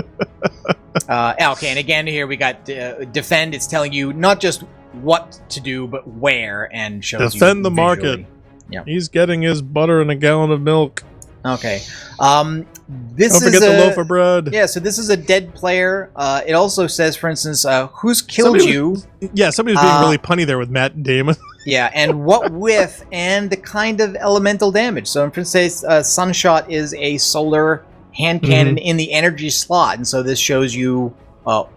Okay, and again here we got defend. It's telling you not just what to do, but where, and shows defend the visually. Market. Yeah. He's getting his butter and a gallon of milk. Okay. Don't forget the loaf of bread. Yeah, so this is a dead player. It also says, for instance, who's killed you. Yeah, somebody's being really punny there with Matt Damon. Yeah, and what with, and the kind of elemental damage. So, for instance, Sunshot is a solar hand cannon in the energy slot, and so this shows you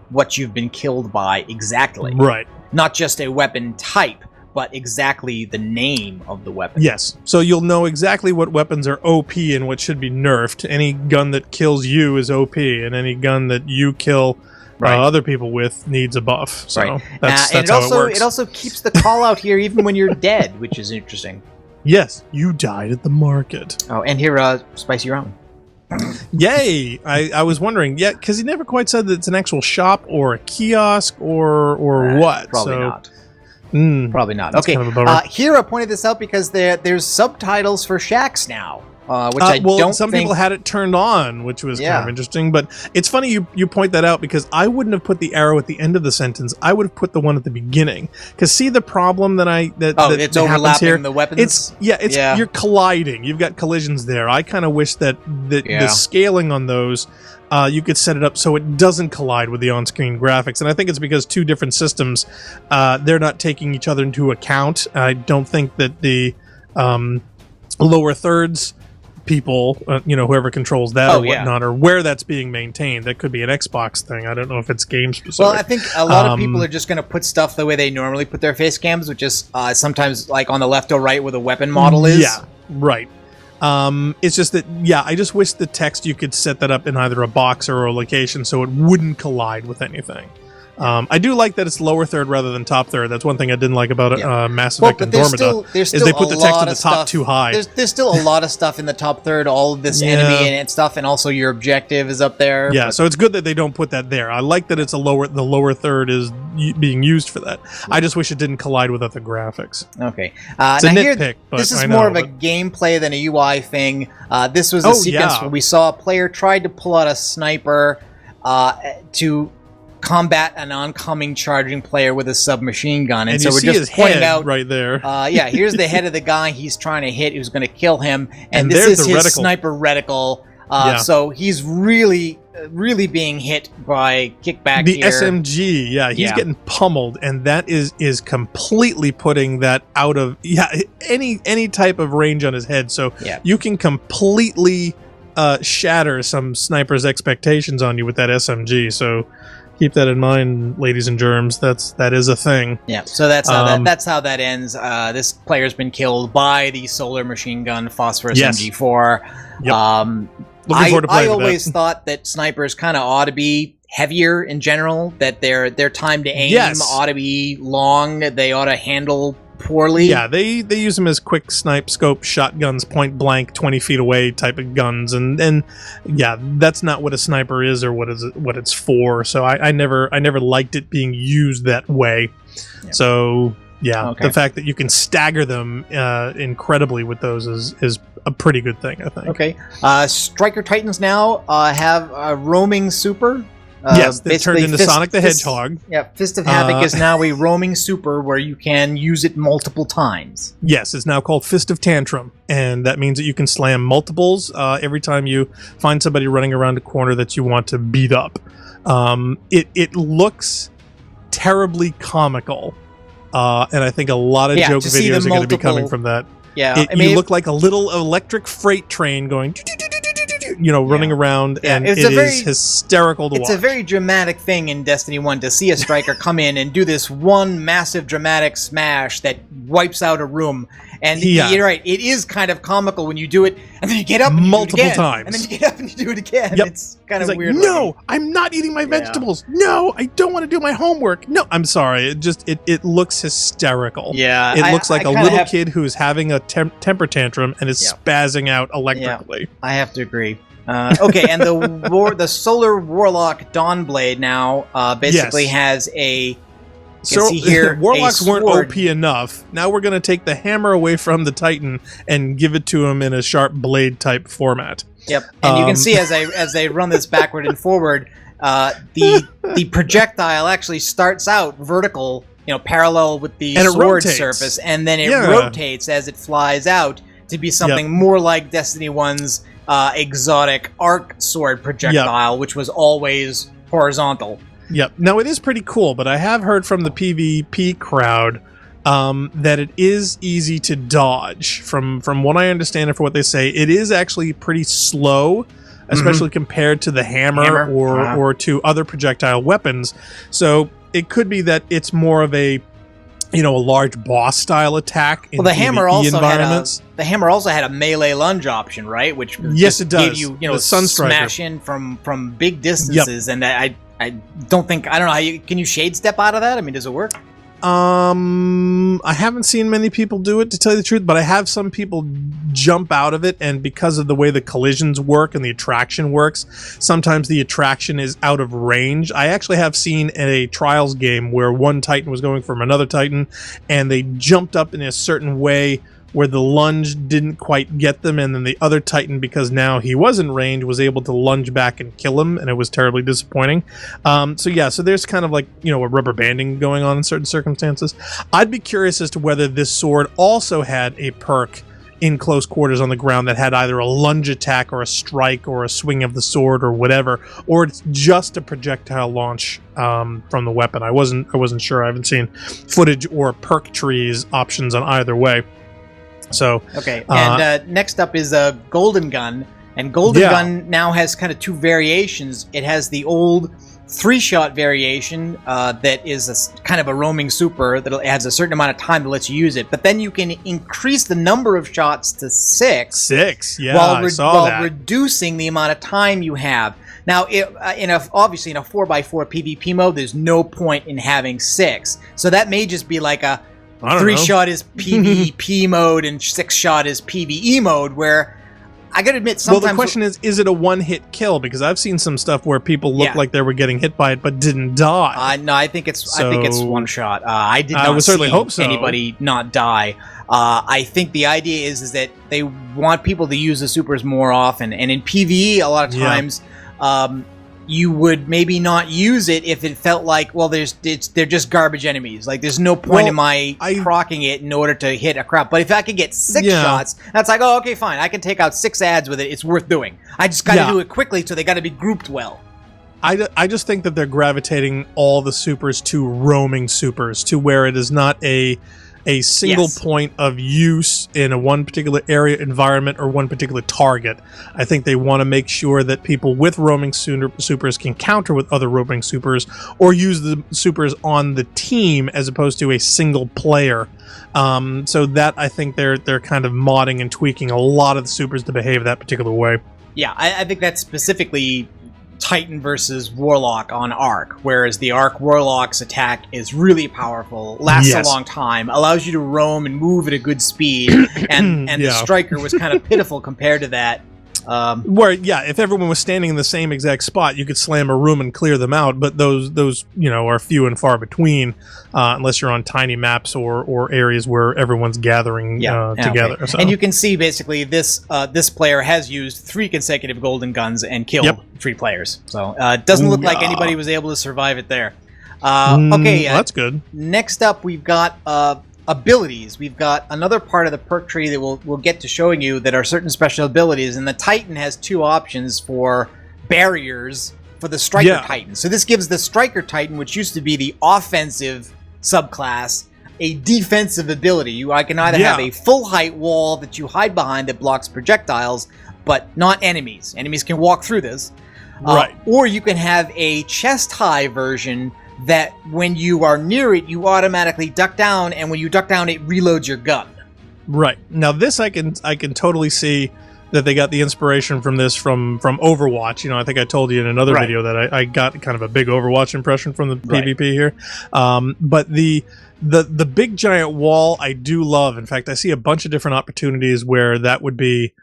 what you've been killed by exactly. Right. Not just a weapon type, but exactly the name of the weapon. Yes. So you'll know exactly what weapons are OP and what should be nerfed. Any gun that kills you is OP, and any gun that you kill other people with needs a buff. So that's how it works. It also keeps the call out here even when you're dead, which is interesting. Yes, you died at the market. Oh, and here, Spicy Rum. Yay! I was wondering, because he never quite said that it's an actual shop or a kiosk or what. Probably not. Probably not. Okay, kind of here I pointed this out because there's subtitles for Shax now, which I don't some think... people had it turned on, which was kind of interesting. But it's funny you point that out, because I wouldn't have put the arrow at the end of the sentence. I would have put the one at the beginning. Because see the problem that it's overlapping here? The weapons? You're colliding. You've got collisions there. I kind of wish that the scaling on those you could set it up so it doesn't collide with the on-screen graphics. And I think it's because two different systems, they're not taking each other into account. I don't think that the lower thirds people, whoever controls that or whatnot, or where that's being maintained. That could be an Xbox thing. I don't know if it's game specific. Well, I think a lot of people are just going to put stuff the way they normally put their face cams, which is sometimes like on the left or right where the weapon model is. Yeah, right. It's just that, I just wish the text you could set that up in either a box or a location so it wouldn't collide with anything. I do like that it's lower third rather than top third. That's one thing I didn't like about Mass Effect and Andromeda, is they put the text at the top too high. There's still a lot of stuff in the top third, all of this enemy and stuff, and also your objective is up there. Yeah, so it's good that they don't put that there. I like that it's the lower third is being used for that. I just wish it didn't collide with other graphics. Okay. It's a nitpick, but this is more of a gameplay than a UI thing. This was a sequence where we saw a player tried to pull out a sniper to combat an oncoming charging player with a submachine gun, and so we're just pointing out right there. Here's the head of the guy he's trying to hit, who's going to kill him, and this is his sniper reticle. So he's really being hit by kickback. The SMG, he's getting pummeled, and that is completely putting that out of any type of range on his head. So you can completely shatter some sniper's expectations on you with that SMG. So keep that in mind, ladies and germs. That is a thing. Yeah. So that's how that ends. This player's been killed by the solar machine gun Phosphorus MG4. Yep. Looking forward to playing I always thought that snipers kind of ought to be heavier in general. That their time to aim ought to be long. They ought to handle poorly. Yeah, they use them as quick snipe scope shotguns, point blank, 20 feet away type of guns, and that's not what a sniper is or what it's for. So I never liked it being used that way. Yep. So the fact that you can stagger them incredibly with those is a pretty good thing, I think. Okay, Striker Titans now have a roaming super. Yes, they turned into Sonic the Hedgehog. Fist of Havoc is now a roaming super where you can use it multiple times. Yes, it's now called Fist of Tantrum, and that means that you can slam multiples every time you find somebody running around a corner that you want to beat up. It looks terribly comical, and I think a lot of joke videos are going to be coming from that. Yeah, you look like a little electric freight train going, running around, and it is hysterical to watch. It's a very dramatic thing in Destiny 1 to see a striker come in and do this one massive dramatic smash that wipes out a room. And you're right, it is kind of comical when you do it, and then you get up and multiple times. And then you get up and you do it again. Yep. It's kind of like, weird. No, I'm not eating my vegetables. No, I don't want to do my homework. No, I'm sorry. It looks hysterical. Yeah. It looks like a little kid who's having a temper tantrum and is spazzing out electrically. Yeah, I have to agree. Okay, and the Solar Warlock Dawnblade now basically has a... So here, Warlocks weren't OP enough. Now we're going to take the hammer away from the Titan and give it to him in a sharp blade type format. Yep, and you can see as they run this backward and forward, the projectile actually starts out vertical, parallel with the sword surface, and then it rotates as it flies out to be something more like Destiny 1's exotic arc sword projectile, which was always horizontal. Yep. Now, it is pretty cool, but I have heard from the PvP crowd that it is easy to dodge. From what I understand and for what they say, it is actually pretty slow, especially compared to the hammer. Or to other projectile weapons. So it could be that it's more of a large boss-style attack in the hammer environments. The hammer also had a melee lunge option, right? Which it does. Gave you, smash in from big distances, and I don't know how can you shade step out of that? I mean, does it work? I haven't seen many people do it, to tell you the truth, but I have some people jump out of it, and because of the way the collisions work and the attraction works, sometimes the attraction is out of range. I actually have seen a Trials game where one Titan was going from another Titan, and they jumped up in a certain way where the lunge didn't quite get them, and then the other Titan, because now he was in range, was able to lunge back and kill him, and it was terribly disappointing. So there's kind of like, a rubber banding going on in certain circumstances. I'd be curious as to whether this sword also had a perk in close quarters on the ground that had either a lunge attack or a strike or a swing of the sword or whatever, or it's just a projectile launch from the weapon. I wasn't sure. I haven't seen footage or perk trees options on either way. So okay, and next up is a Golden Gun, and Golden Gun now has kind of two variations. It has the old 3-shot variation that is kind of a roaming super that has a certain amount of time that lets you use it, but then you can increase the number of shots to 6. While reducing the amount of time you have. Now, obviously in a 4x4 PvP mode, there's no point in having 6. So that may just be like a 3-shot is PvP mode and 6-shot is PvE mode, where I gotta admit, sometimes... Well, the question is it a one-hit kill? Because I've seen some stuff where people look like they were getting hit by it but didn't die. No, I think it's one shot. I did not certainly hope so. Anybody not die. I think the idea is that they want people to use the supers more often, and in PvE, a lot of times, you would maybe not use it if it felt like, well, they're just garbage enemies. Like, there's no point in my proccing it in order to hit a crowd. But if I could get 6 shots, that's like, oh, okay, fine. I can take out 6 ads with it. It's worth doing. I just got to do it quickly, so they got to be grouped well. I just think that they're gravitating all the supers to roaming supers, to where it is not a single point of use in a one particular area, environment, or one particular target. I think they want to make sure that people with roaming supers can counter with other roaming supers, or use the supers on the team as opposed to a single player. So that, I think they're kind of modding and tweaking a lot of the supers to behave that particular way. Yeah, I think that's specifically Titan versus Warlock on Arc, whereas the Arc Warlock's attack is really powerful, lasts a long time, allows you to roam and move at a good speed, and the Striker was kind of pitiful compared to that. Where, if everyone was standing in the same exact spot, you could slam a room and clear them out, but those are few and far between, unless you're on tiny maps or areas where everyone's gathering together. Okay. So. And you can see, basically, this player has used 3 consecutive golden guns and killed 3 players. So it doesn't look like anybody was able to survive it there. Okay, that's good. Next up, we've got... abilities. We've got another part of the perk tree that we'll get to showing you that are certain special abilities, and the Titan has 2 options for barriers for the Striker Titan. So this gives the Striker Titan, which used to be the offensive subclass, a defensive ability. I can either have a full height wall that you hide behind that blocks projectiles, but not enemies. Enemies can walk through this. Or you can have a chest high version that when you are near it, you automatically duck down, and when you duck down, it reloads your gun. Right. Now, this I can totally see that they got the inspiration from this from Overwatch. I think I told you in another video that I got kind of a big Overwatch impression from the PvP here. But the big giant wall I do love. In fact, I see a bunch of different opportunities where that would be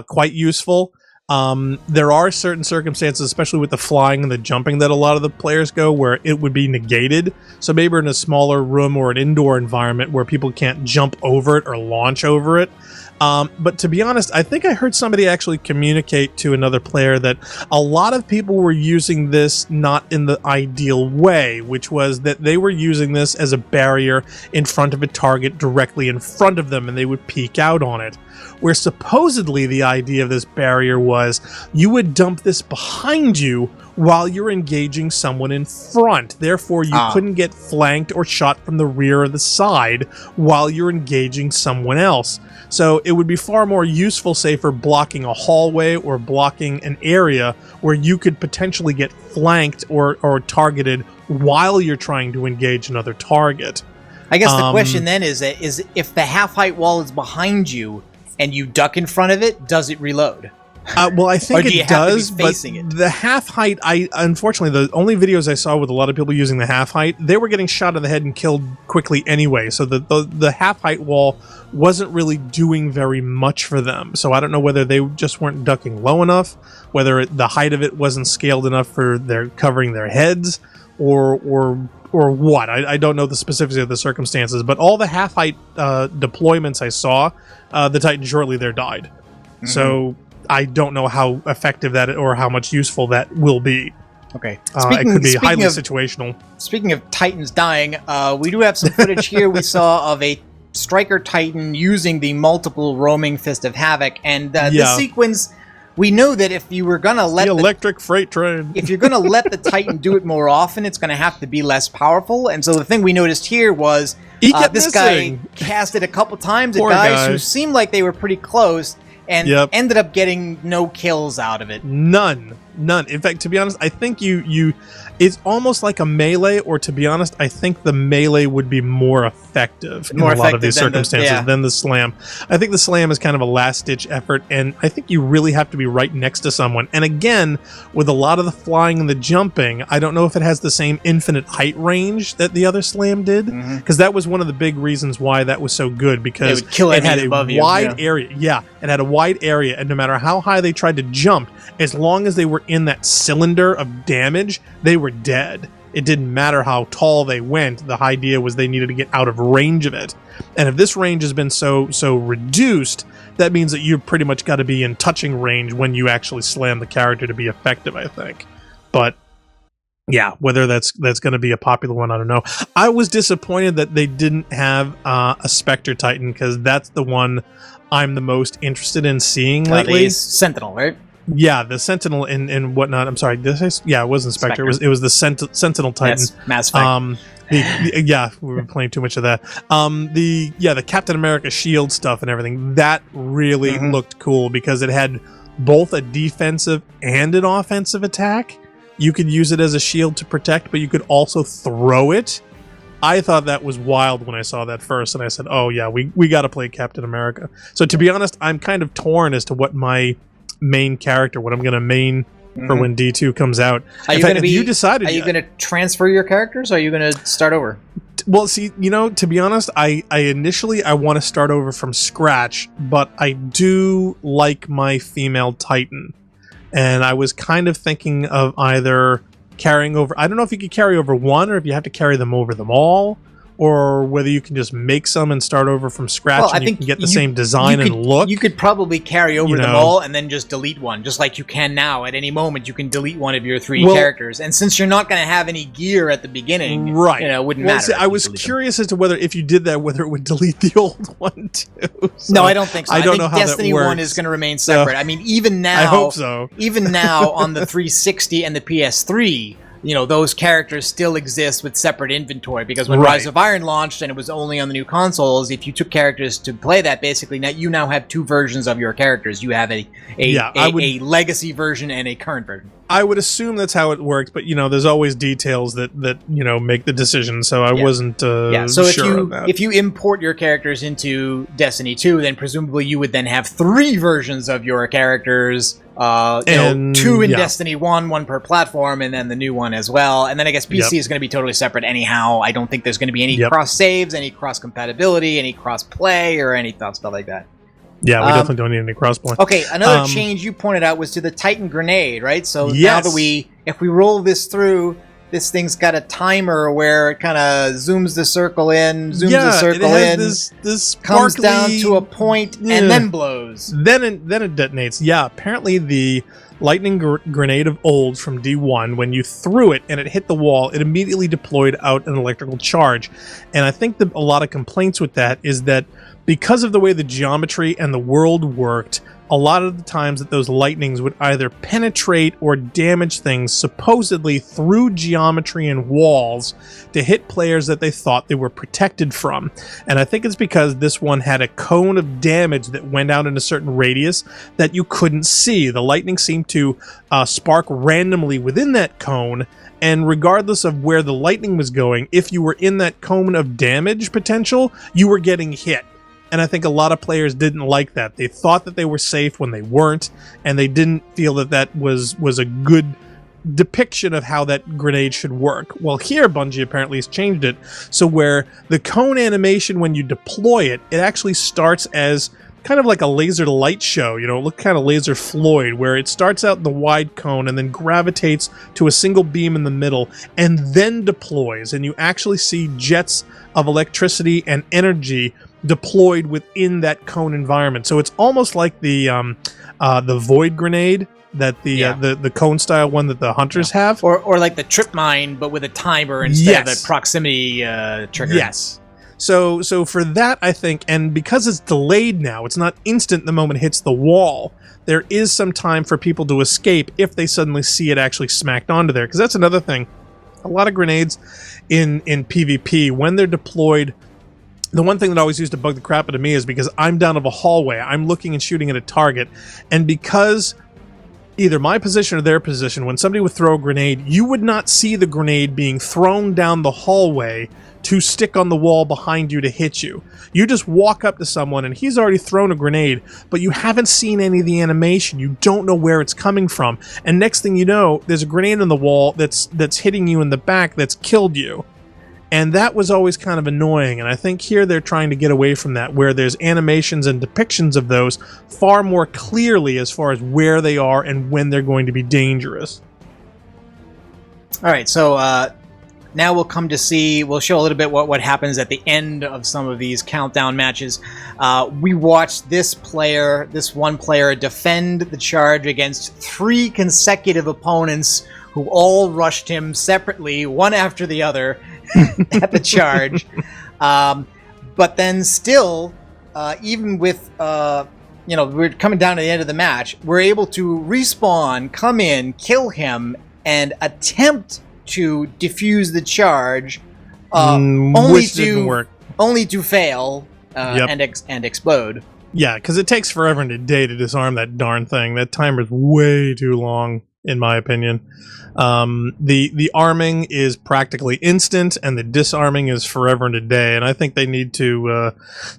quite useful. There are certain circumstances, especially with the flying and the jumping, that a lot of the players go where it would be negated. So maybe in a smaller room or an indoor environment where people can't jump over it or launch over it. But to be honest, I think I heard somebody actually communicate to another player that a lot of people were using this not in the ideal way, which was that they were using this as a barrier in front of a target directly in front of them, and they would peek out on it. Where supposedly the idea of this barrier was you would dump this behind you while you're engaging someone in front. Therefore, you couldn't get flanked or shot from the rear or the side while you're engaging someone else. So it would be far more useful, say, for blocking a hallway or blocking an area where you could potentially get flanked or targeted while you're trying to engage another target. I guess the question then is if the half-height wall is behind you and you duck in front of it, does it reload? Well, I think it does, but the half height, unfortunately, the only videos I saw with a lot of people using the half height, they were getting shot in the head and killed quickly anyway. So the half height wall wasn't really doing very much for them. So I don't know whether they just weren't ducking low enough, whether the height of it wasn't scaled enough for their covering their heads, or what. I don't know the specifics of the circumstances, but all the half height deployments I saw, the Titan shortly there died. Mm-hmm. So I don't know how effective that or how much useful that will be. Okay. It could be highly situational. Speaking of Titans dying, we do have some footage here we saw of a Striker Titan using the multiple roaming Fist of Havoc, and this sequence, we know that if you were gonna let the electric freight train, if you're gonna let the Titan do it more often, it's gonna have to be less powerful. And so the thing we noticed here was this guy cast it a couple times at guys who seemed like they were pretty close, and ended up getting no kills out of it. None. In fact, to be honest, I think it's almost like a melee, or to be honest, I think the melee would be more effective in a lot of these circumstances than the slam. I think the slam is kind of a last-ditch effort, and I think you really have to be right next to someone. And again, with a lot of the flying and the jumping, I don't know if it has the same infinite height range that the other slam did, because that was one of the big reasons why that was so good, because it had a wide area. Yeah, it had a wide area, and no matter how high they tried to jump, as long as they were in that cylinder of damage, they were dead. It didn't matter how tall they went. The idea was they needed to get out of range of it. And if this range has been so reduced, that means that you've pretty much got to be in touching range when you actually slam the character to be effective, I think. But yeah, whether that's going to be a popular one, I don't know. I was disappointed that they didn't have a Spectre Titan, because that's the one I'm the most interested in seeing lately. Sentinel, right? Yeah, the Sentinel and whatnot. I'm sorry. It wasn't Spectre. It was the Sentinel Titan. Yes, Mass Effect. We were playing too much of that. The Captain America shield stuff and everything, that really looked cool, because it had both a defensive and an offensive attack. You could use it as a shield to protect, but you could also throw it. I thought that was wild when I saw that first, and I said, oh yeah, we got to play Captain America. So to be honest, I'm kind of torn as to what my main character, what I'm going to main for when D2 comes out. Are you going to transfer your characters, or are you going to start over? Well, see, to be honest, I initially want to start over from scratch, but I do like my female Titan. And I was kind of thinking of either carrying over, I don't know if you could carry over one, or if you have to carry them over them all, or whether you can just make some and start over from scratch, and you can get the same design and look. You could probably carry over them all and then just delete one, just like you can now. At any moment, you can delete one of your three characters. And since you're not going to have any gear at the beginning, it wouldn't matter. See, I was curious as to whether, if you did that, whether it would delete the old one too. So, no, I don't think so. I don't know how Destiny that works. 1 is going to remain separate. I mean, even now, I hope so. Even now on the 360 and the PS3, those characters still exist with separate inventory, because when Rise of Iron launched and it was only on the new consoles, if you took characters to play that, basically now you have two versions of your characters. You have a legacy version and a current version. I would assume that's how it worked, but there's always details that make the decision. So I wasn't So sure of that. If you import your characters into Destiny 2, then presumably you would then have three versions of your characters. Two in Destiny 1, one per platform, and then the new one as well. And then I guess PC is going to be totally separate anyhow. I don't think there's going to be any cross saves, any cross compatibility, any cross play, or any stuff like that. Yeah, we definitely don't need any crossplay. Okay, another change you pointed out was to the Titan grenade, right? So now that if we roll this through, this thing's got a timer where it kind of zooms the circle in, the circle in, this comes down to a point, and then blows. Then it detonates. Yeah, apparently the lightning grenade of old from D1, when you threw it and it hit the wall, it immediately deployed out an electrical charge. And I think a lot of complaints with that is that because of the way the geometry and the world worked, a lot of the times that those lightnings would either penetrate or damage things supposedly through geometry and walls to hit players that they thought they were protected from. And I think it's because this one had a cone of damage that went out in a certain radius that you couldn't see. The lightning seemed to spark randomly within that cone, and regardless of where the lightning was going, if you were in that cone of damage potential, you were getting hit. And I think a lot of players didn't like that. They thought that they were safe when they weren't, and they didn't feel that was a good depiction of how that grenade should work. Well, here Bungie apparently has changed it, so where the cone animation, when you deploy it, it actually starts as kind of like a laser light show, it looked kind of laser Floyd, where it starts out in the wide cone and then gravitates to a single beam in the middle and then deploys, and you actually see jets of electricity and energy deployed within that cone environment. So it's almost like the void grenade that the cone style one that the hunters have, or like the trip mine, but with a timer instead of the proximity trigger. Yes. So for that, I think, and because it's delayed now, it's not instant the moment it hits the wall. There is some time for people to escape if they suddenly see it actually smacked onto there. Because that's another thing. A lot of grenades in PvP, when they're deployed, the one thing that always used to bug the crap out of me is because I'm down of a hallway, I'm looking and shooting at a target, and because either my position or their position, when somebody would throw a grenade, you would not see the grenade being thrown down the hallway to stick on the wall behind you to hit you. You just walk up to someone and he's already thrown a grenade, but you haven't seen any of the animation. You don't know where it's coming from. And next thing you know, there's a grenade on the wall that's hitting you in the back that's killed you. And that was always kind of annoying, and I think here they're trying to get away from that, where there's animations and depictions of those far more clearly as far as where they are and when they're going to be dangerous. All right, so now we'll show a little bit what happens at the end of some of these countdown matches. We watched this one player, defend the charge against 3 consecutive opponents who all rushed him separately, one after the other, at the charge. But then still, even with, we're coming down to the end of the match, we're able to respawn, come in, kill him, and attempt to defuse the charge, only to fail and explode. Yeah, because it takes forever and a day to disarm that darn thing. That timer's way too long, in my opinion. The arming is practically instant, and the disarming is forever and a day, and I think they need to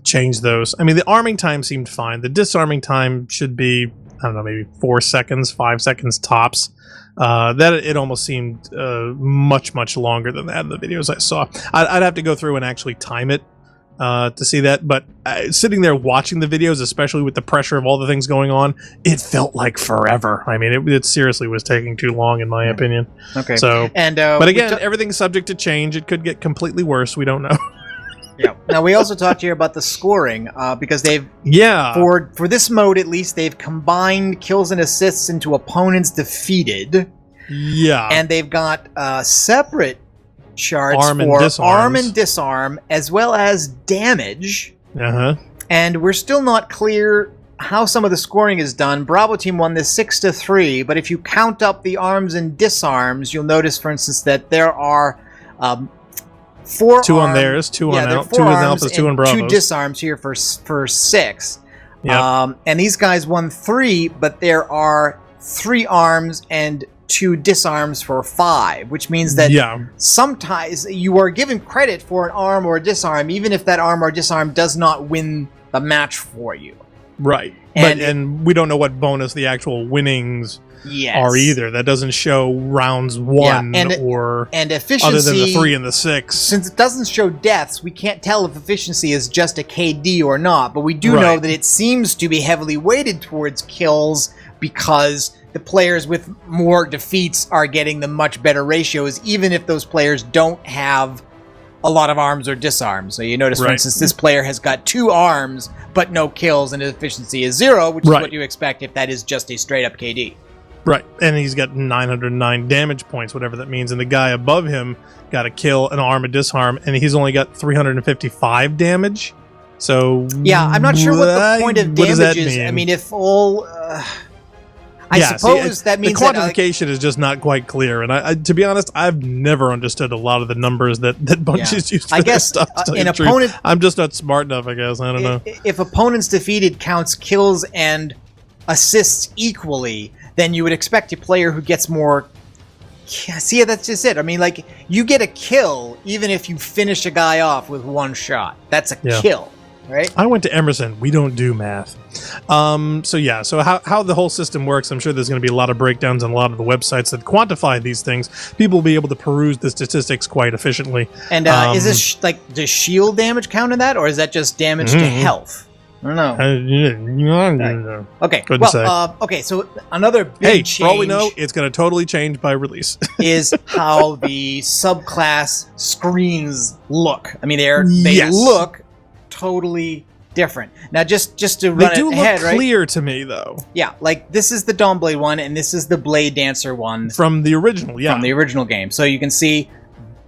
change those. I mean, the arming time seemed fine. The disarming time should be, I don't know, maybe 4 seconds, 5 seconds tops. That it almost seemed much longer than that in the videos I saw. I'd have to go through and actually time it to see that, but sitting there watching the videos, especially with the pressure of all the things going on, it felt like forever. I mean, it seriously was taking too long, in my opinion. Okay. So, but again, everything's subject to change. It could get completely worse. We don't know. Yeah. Now, we also talked here about the scoring, because they've, for this mode at least, they've combined kills and assists into opponents defeated. Yeah. And they've got separate charts arm and disarm, as well as damage. Uh-huh. And we're still not clear how some of the scoring is done. Bravo team won this 6-3, but if you count up the arms and disarms, you'll notice, for instance, that there are 4 2 on theirs, 2 on out, 2 on Alphas, 2 on Bravos. 2 disarms here for 6. Yep. And these guys won 3, but there are 3 arms and 2 disarms for 5, which means that sometimes you are given credit for an arm or a disarm, even if that arm or disarm does not win the match for you. Right. And we don't know what bonus the actual winnings are either. That doesn't show rounds 1 or efficiency, other than the 3 and the 6. Since it doesn't show deaths, we can't tell if efficiency is just a KD or not, but we do know that it seems to be heavily weighted towards kills because the players with more defeats are getting the much better ratios, even if those players don't have a lot of arms or disarms. So you notice, for instance, this player has got 2 arms, but no kills, and his efficiency is 0, which is what you expect if that is just a straight-up KD. Right, and he's got 909 damage points, whatever that means, and the guy above him got a kill, an arm, a disarm, and he's only got 355 damage. So yeah, I'm not sure what the point of damage is. I mean, if all... I suppose that means the quantification is just not quite clear, and I, to be honest, I've never understood a lot of the numbers that bunches use for their stuff. I'm just not smart enough, I guess. I don't know. If opponents defeated counts kills and assists equally, then you would expect a player who gets more... See, that's just it. I mean, like, you get a kill even if you finish a guy off with 1 shot. That's a kill. Right? I went to Emerson. We don't do math. So how the whole system works, I'm sure there's going to be a lot of breakdowns on a lot of the websites that quantify these things. People will be able to peruse the statistics quite efficiently. And is this, does shield damage count in that, or is that just damage to health? I don't know. Okay. Okay, so another big change... for all we know, it's going to totally change by release. is how the subclass screens look. I mean, they look totally different. Now, just to run it ahead, look clear to me, though. Yeah, like this is the Dawnblade one, and this is the Blade Dancer one from the original. Yeah, from the original game. So you can see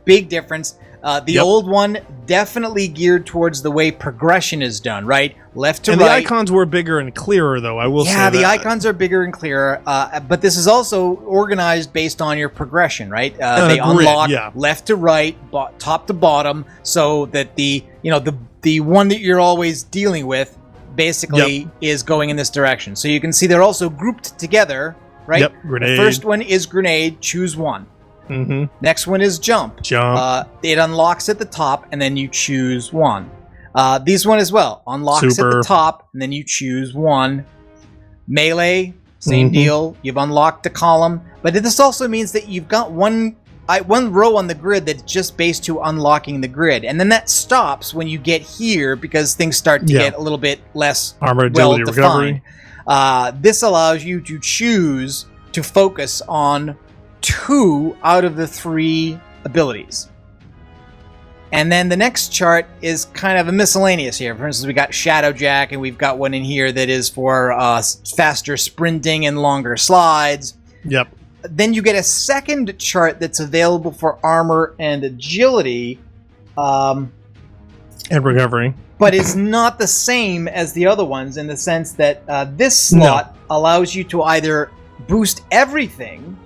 big difference. The old one definitely geared towards the way progression is done, right? Left to right. right. The icons were bigger and clearer, though, I will say Yeah, the that. icons are bigger and clearer, but this is also organized based on your progression, right? They unlock left to right, top to bottom, so that the one that you're always dealing with basically is going in this direction. So you can see they're also grouped together, right? Yep, grenade. The first one is grenade, choose one. Mm-hmm. Next one is jump. It unlocks at the top, and then you choose one. These one as well. Unlocks at the top, and then you choose one. Melee, same deal. You've unlocked a column. But this also means that you've got one row on the grid that's just based to unlocking the grid. And then that stops when you get here because things start to get a little bit less armor, agility, recovery. This allows you to choose to focus on 2 out of the 3 abilities. And then the next chart is kind of a miscellaneous here. For instance, we got Shadowjack, and we've got one in here that is for faster sprinting and longer slides. Yep. Then you get a second chart that's available for armor and agility. And recovery. But is not the same as the other ones in the sense that this slot allows you to either boost everything,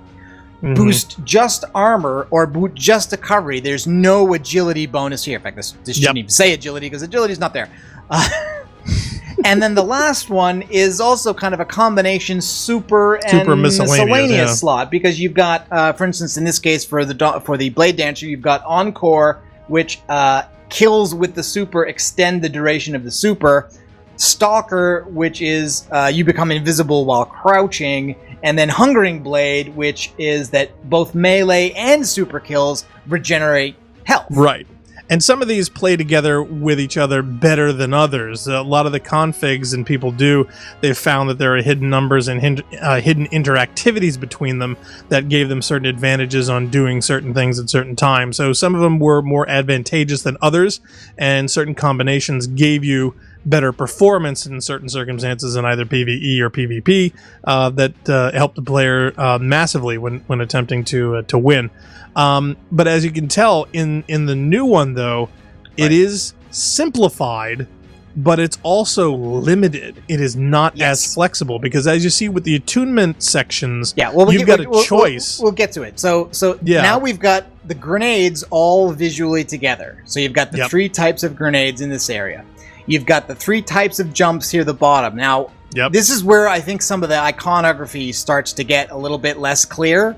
boost just armor, or boost just recovery. There's no agility bonus here. In fact, this shouldn't even say agility because agility is not there. And then the last one is also kind of a combination super miscellaneous slot, because you've got, for instance, in this case for the Blade Dancer, you've got Encore, which kills with the super, extend the duration of the super. Stalker, which is you become invisible while crouching, and then Hungering Blade, which is that both melee and super kills regenerate health. Right. And some of these play together with each other better than others. A lot of the configs and people they've found that there are hidden numbers and hidden interactivities between them that gave them certain advantages on doing certain things at certain times. So some of them were more advantageous than others, and certain combinations gave you better performance in certain circumstances in either PvE or PvP that helped the player massively when attempting to win. But as you can tell, in the new one, though, it is simplified, but it's also limited. It is not as flexible, because as you see with the attunement sections, you've got a choice. We'll get to it. So now we've got the grenades all visually together. So you've got the 3 types of grenades in this area. You've got the 3 types of jumps here at the bottom. Now, this is where I think some of the iconography starts to get a little bit less clear.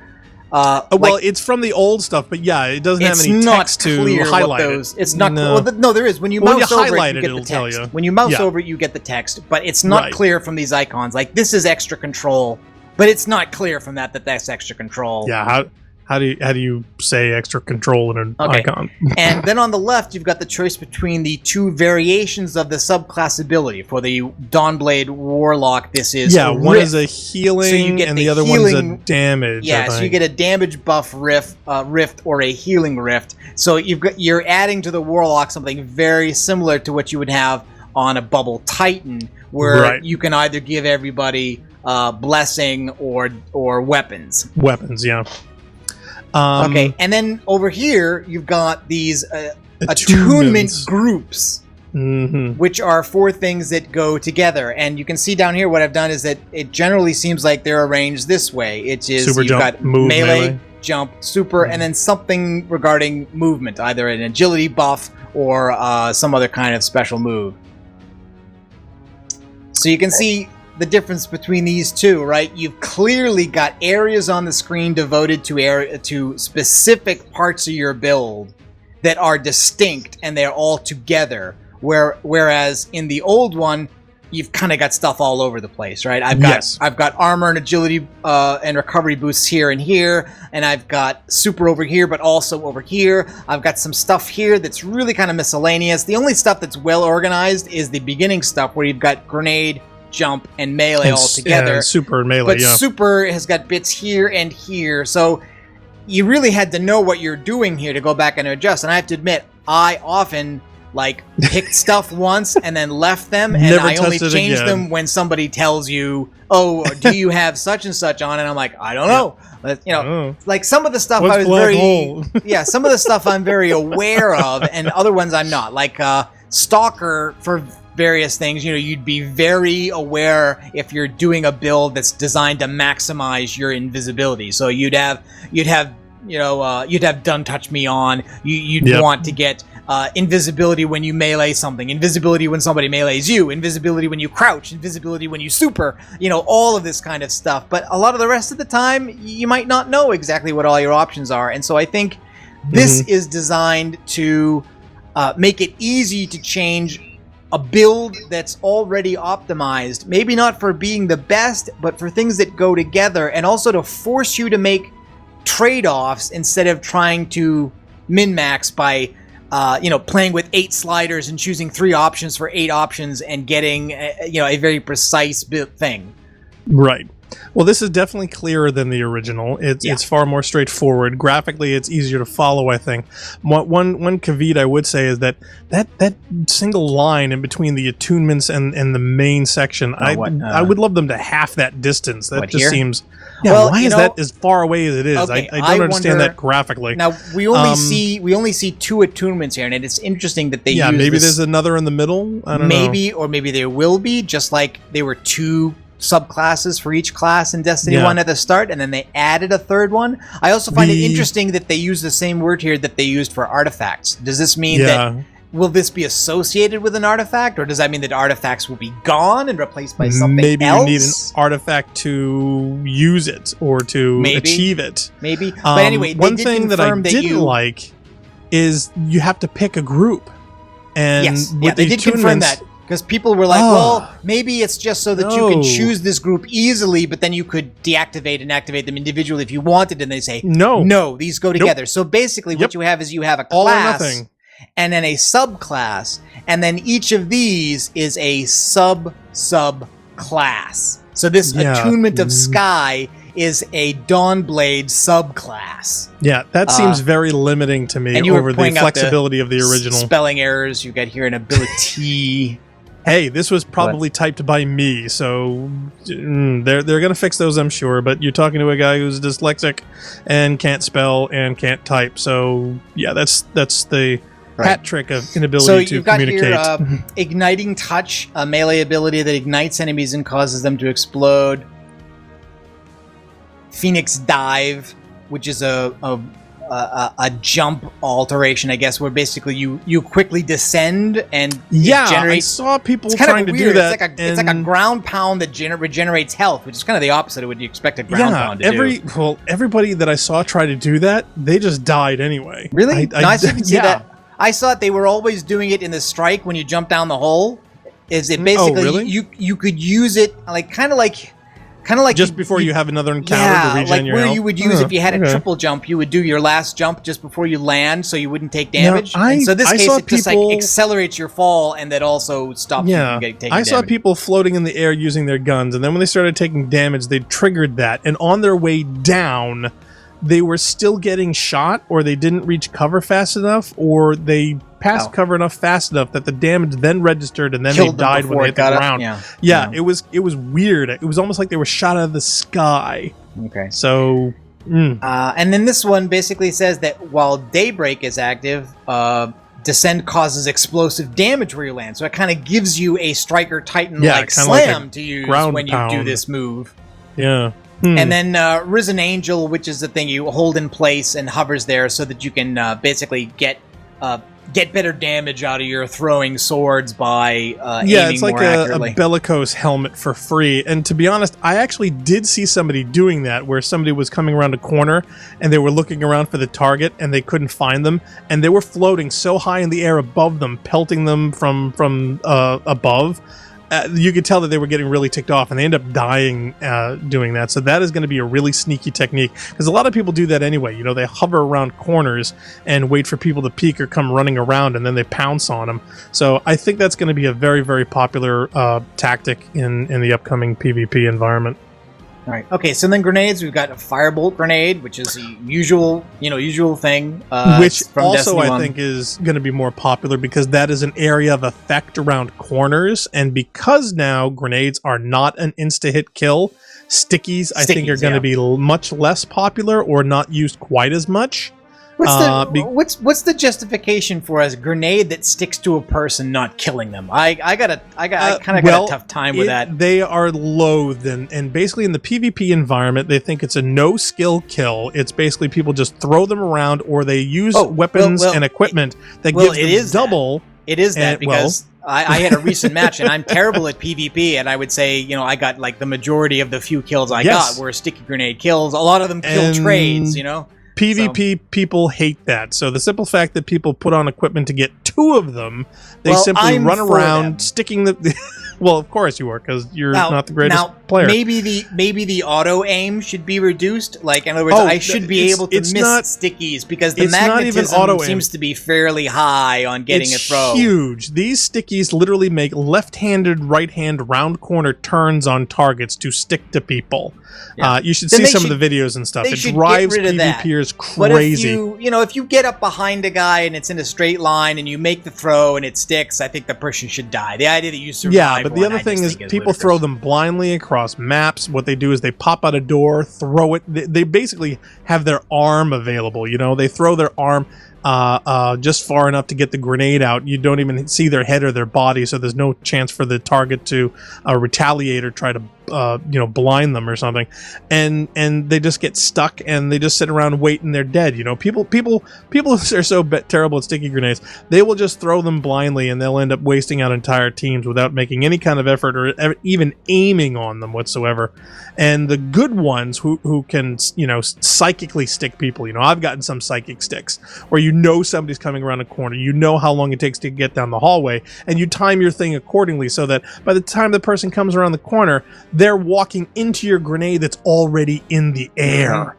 Well, it's from the old stuff, but it doesn't have any text to highlight it. It's not clear. No, there is. When you mouse over it, you get the text. Tell you. When you mouse over it, you get the text, but it's not clear from these icons. Like, this is extra control, but it's not clear from that's extra control. Yeah, how do you say extra control in an icon? And then on the left, you've got the choice between the 2 variations of the subclass ability. For the Dawnblade Warlock, this is one is a healing, and the other one's a damage. Yeah, so you get a damage buff rift or a healing rift. So you're adding to the Warlock something very similar to what you would have on a Bubble Titan, where you can either give everybody blessing or weapons. Weapons, yeah. And then over here, you've got these attunement groups, which are 4 things that go together. And you can see down here what I've done is that it generally seems like they're arranged this way. It is super you've jump, got move, melee, jump, super, and then something regarding movement, either an agility buff or some other kind of special move. So you can see the difference between these 2, right? You've clearly got areas on the screen devoted to specific parts of your build that are distinct, and they're all together. Whereas in the old one, you've kind of got stuff all over the place, right? I've got armor and agility and recovery boosts here and here, and I've got super over here, but also over here. I've got some stuff here that's really kind of miscellaneous. The only stuff that's well organized is the beginning stuff, where you've got grenade, jump, and melee all together. Super and melee, but super has got bits here and here, so you really had to know what you're doing here to go back and adjust. And I have to admit, I often like picked stuff once and then left them, and Never I only touched it change again. them when somebody tells you, "Oh, do you have such and such on?" And I'm like, I don't know. But, you know, like some of the stuff What's I was black very, hole? yeah, some of the stuff I'm very aware of, and other ones I'm not. Like Stalker for various things, you know, you'd be very aware if you're doing a build that's designed to maximize your invisibility. So you'd have Don't Touch Me on. You'd want to get invisibility when you melee something, invisibility when somebody melees you, invisibility when you crouch, invisibility when you super, you know, all of this kind of stuff. But a lot of the rest of the time, you might not know exactly what all your options are. And so I think this is designed to make it easy to change a build that's already optimized, maybe not for being the best, but for things that go together, and also to force you to make trade-offs instead of trying to min-max by playing with 8 sliders and choosing 3 options for 8 options and getting a very precise thing. Right. Well, this is definitely clearer than the original. It's far more straightforward. Graphically, it's easier to follow, I think. One caveat I would say is that single line in between the attunements and the main section, I would love them to half that distance. That just seems... Yeah, well, why is that as far away as it is? Okay, I don't understand that graphically. Now, we only see 2 attunements here, and it's interesting that they use maybe there's another in the middle? I don't know. Or maybe there will be, just like there were 2 subclasses for each class in Destiny 1 at the start, and then they added a 3rd one. I also find it interesting that they use the same word here that they used for artifacts. Does this mean that will this be associated with an artifact, or does that mean that artifacts will be gone and replaced by something else? Maybe you need an artifact to use it or to achieve it. Maybe. But anyway, one thing that I didn't like is you have to pick a group. And they did confirm that. Because people were like, well, maybe it's just so that you can choose this group easily, but then you could deactivate and activate them individually if you wanted, and they say, no, these go together. So basically what you have is you have a class and then a subclass, and then each of these is a sub-class. So this Attunement of Sky is a Dawnblade subclass. Yeah, that seems very limiting to me over the flexibility of the original. Spelling errors, you got here an ability... Hey, this was probably typed by me, so they're going to fix those, I'm sure. But you're talking to a guy who's dyslexic and can't spell and can't type. So yeah, that's the hat trick of inability to communicate. So you've got here Igniting Touch, a melee ability that ignites enemies and causes them to explode. Phoenix Dive, which is a jump alteration, I guess, where basically you quickly descend and I saw people trying to do that. It's like a ground pound that regenerates health, which is kind of the opposite of what you expect a ground pound to do. Well, everybody that I saw try to do that, they just died anyway. Really? I didn't see that. I thought they were always doing it in the strike when you jump down the hole. Is it basically you could use it kind of like just before you have another encounter to regen your health. You would use if you had a triple jump, you would do your last jump just before you land, so you wouldn't take damage. So this case, it just accelerates your fall, and that also stops you from taking damage. I saw people floating in the air using their guns, and then when they started taking damage, they triggered that, and on their way down, they were still getting shot, or they didn't reach cover fast enough, or they passed cover enough fast enough that the damage then registered, and then they died when they hit the ground. It was weird. It was almost like they were shot out of the sky. Okay. So... and then this one basically says that while Daybreak is active, Descend causes explosive damage where you land. So it kind of gives you a Striker Titan-like slam to use when you do this move. Yeah. And then Risen Angel, which is the thing you hold in place and hovers there so that you can basically get better damage out of your throwing swords by aiming more accurately. A bellicose helmet for free. And to be honest, I actually did see somebody doing that, where somebody was coming around a corner and they were looking around for the target and they couldn't find them, and they were floating so high in the air above them, pelting them from above. You could tell that they were getting really ticked off, and they end up dying doing that. So that is going to be a really sneaky technique, because a lot of people do that anyway. You know, they hover around corners and wait for people to peek or come running around, and then they pounce on them. So I think that's going to be a very, very popular tactic in the upcoming PvP environment. All right. Okay. So then grenades, we've got a firebolt grenade, which is the usual thing. Which from also Destiny I 1. think is going to be more popular because that is an area of effect around corners, and because now grenades are not an insta-hit kill, stickies I think are going to be much less popular or not used quite as much. What's the justification for a grenade that sticks to a person not killing them? I kind of got a tough time with that. They are loathed, and basically in the PvP environment, they think it's a no skill kill. It's basically people just throw them around, or they use weapons and equipment that gives them double. It is that because I had a recent match, and I'm terrible at PvP, and I would say, I got like the majority of the few kills I got were sticky grenade kills. A lot of them kill trades, PvP people hate that. So the simple fact that people put on equipment to get 2 of them, they simply run around sticking the... Well, of course you are, because you're not the greatest player. Maybe the auto aim should be reduced. Like, in other words, I should be able to miss stickies because the magnetism seems to be fairly high on getting a throw. It's huge. These stickies literally make left-handed, right-hand round corner turns on targets to stick to people. Yeah. You should see some of the videos and stuff. It drives PvPers crazy. But if you get up behind a guy and it's in a straight line and you make the throw and it sticks, I think the person should die. The idea that you survive. Yeah, but the other thing is people throw them blindly across maps. What they do is they pop out a door, throw it. They basically have their arm available. They throw their arm just far enough to get the grenade out. You don't even see their head or their body, so there's no chance for the target to retaliate or try to blind them or something, and they just get stuck and they just sit around waiting. They're dead. People are so terrible at sticky grenades. They will just throw them blindly and they'll end up wasting out entire teams without making any kind of effort or even aiming on them whatsoever. And the good ones who can psychically stick people. I've gotten some psychic sticks where somebody's coming around a corner. How long it takes to get down the hallway, and you time your thing accordingly so that by the time the person comes around the corner, they're walking into your grenade that's already in the air.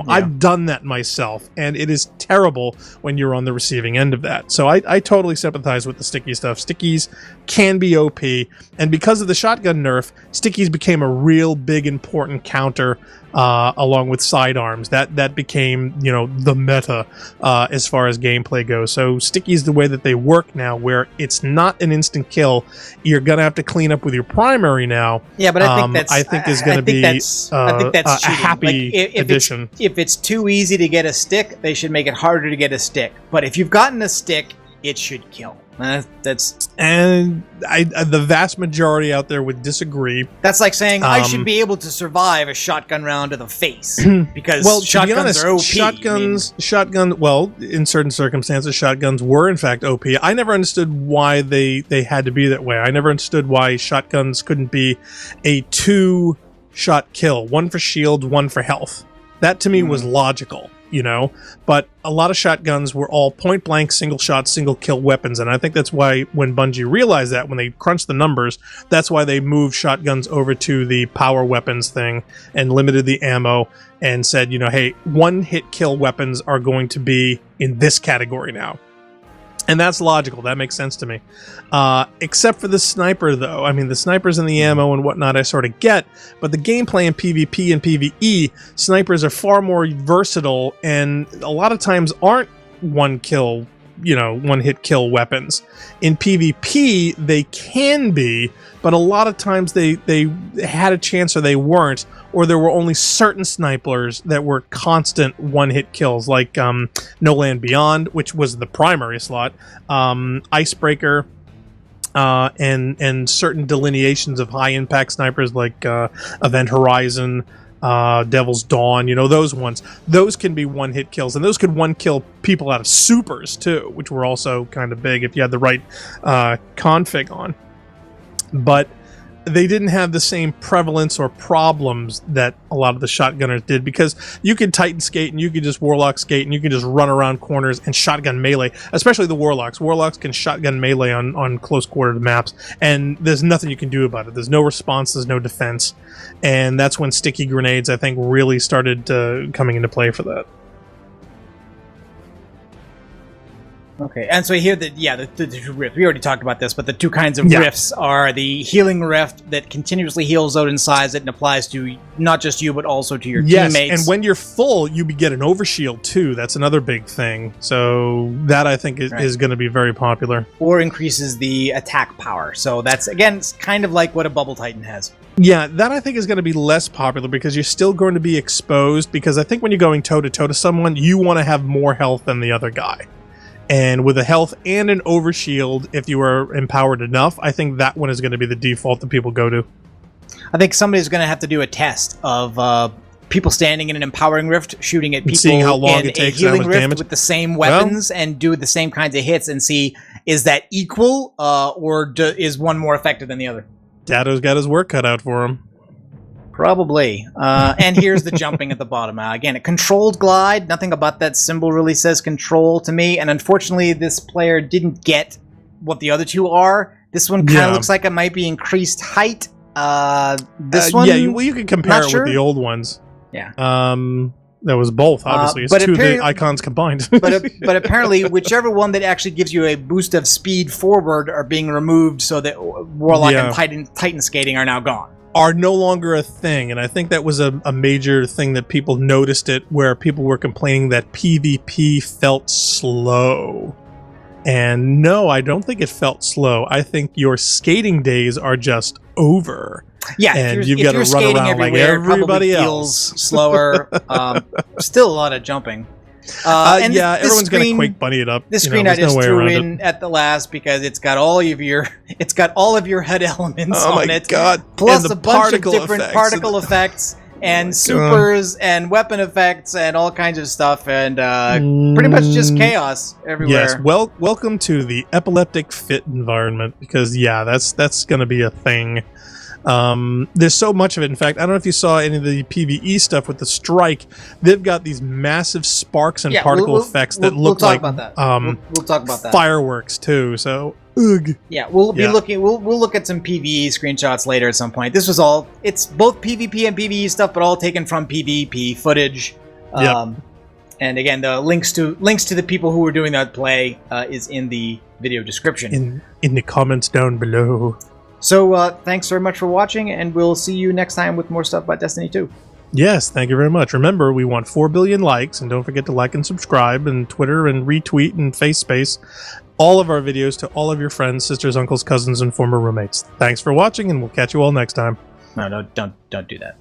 I've done that myself, and it is terrible when you're on the receiving end of that. So I totally sympathize with the sticky stuff. Stickies can be OP, and because of the shotgun nerf, stickies became a real big important counter along with sidearms. That became the meta as far as gameplay goes. So stickies, the way that they work now, where it's not an instant kill, you're gonna have to clean up with your primary now. Yeah, but I think is going to be a happy addition. If it's too easy to get a stick, they should make it harder to get a stick. But if you've gotten a stick, it should kill. And the vast majority out there would disagree. That's like saying I should be able to survive a shotgun round to the face because shotguns are OP. Shotguns. Well, in certain circumstances, shotguns were in fact OP. I never understood why they had to be that way. I never understood why shotguns couldn't be a 2-shot kill, one for shield, one for health. That to me was logical. But a lot of shotguns were all point blank, single shot, single kill weapons. And I think that's why when Bungie realized that, when they crunched the numbers, that's why they moved shotguns over to the power weapons thing and limited the ammo and said, hey, 1-hit kill weapons are going to be in this category now. And that's logical. That makes sense to me. Except for the sniper, though. I mean, the snipers and the ammo and whatnot I sort of get, but the gameplay in PvP and PvE, snipers are far more versatile and a lot of times aren't one-hit kill weapons. In PvP, they can be, but a lot of times they had a chance or they weren't, or there were only certain snipers that were constant one-hit kills, like No Land Beyond, which was the primary slot, Icebreaker, and certain delineations of high-impact snipers like Event Horizon, Devil's Dawn, those ones. Those can be one-hit kills, and those could one-kill people out of supers, too, which were also kind of big if you had the right config on. But they didn't have the same prevalence or problems that a lot of the shotgunners did, because you could Titan skate and you could just Warlock skate and you could just run around corners and shotgun melee, especially the Warlocks. Warlocks can shotgun melee on close-quartered maps, and there's nothing you can do about it. There's no response, there's no defense, and that's when sticky grenades, I think, really started coming into play for that. Okay, and so here, the two rifts. We already talked about this, but the two kinds of rifts are the healing rift that continuously heals Odin's size and applies to not just you, but also to your teammates. Yes, and when you're full, you get an overshield too. That's another big thing. So that, I think, is going to be very popular. Or increases the attack power. So that's, again, kind of like what a Bubble Titan has. Yeah, that I think is going to be less popular because you're still going to be exposed. Because I think when you're going toe-to-toe to someone, you want to have more health than the other guy. And with a health and an overshield, if you are empowered enough, I think that one is going to be the default that people go to. I think somebody's going to have to do a test of people standing in an empowering rift, shooting at people seeing how long in it takes a healing rift damage with the same weapons and do the same kinds of hits and see, is that equal or is one more effective than the other? Datto's got his work cut out for him. Probably. And here's the jumping at the bottom. Again, a controlled glide. Nothing about that symbol really says control to me. And unfortunately, this player didn't get what the other two are. This one kind of looks like it might be increased height. This one? Yeah, well, you can compare it with the old ones. Yeah. That was both, obviously. It's two of the icons combined. but apparently, whichever one that actually gives you a boost of speed forward are being removed so that Warlock and Titan skating are now gone. Are no longer a thing, and I think that was a major thing that people noticed it, where people were complaining that PvP felt slow. And no, I don't think it felt slow. I think your skating days are just over. Yeah, and you've got to run around like everybody else. Feels slower. Still a lot of jumping. And everyone's going to Quake Bunny it up. This screen I just threw in at the last because it's got all of your HUD elements on it. Oh my god! Plus a bunch of different particle effects and supers and weapon effects and all kinds of stuff, and pretty much just chaos everywhere. Yes, welcome to the epileptic fit environment, because that's going to be a thing. There's so much of it. In fact, I don't know if you saw any of the PvE stuff with the strike. They've got these massive sparks and particle effects that look like we'll talk about that. Fireworks too. So, ugh. Yeah, we'll be looking. We'll look at some PvE screenshots later at some point. This was all. It's both PvP and PvE stuff, but all taken from PvP footage. And again, the links to the people who were doing that play is in the video description. In the comments down below. So, thanks very much for watching, and we'll see you next time with more stuff about Destiny 2. Yes, thank you very much. Remember, we want 4 billion likes, and don't forget to like and subscribe, and Twitter, and retweet, and FaceSpace all of our videos to all of your friends, sisters, uncles, cousins, and former roommates. Thanks for watching, and we'll catch you all next time. No, don't do that.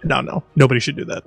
No, nobody should do that.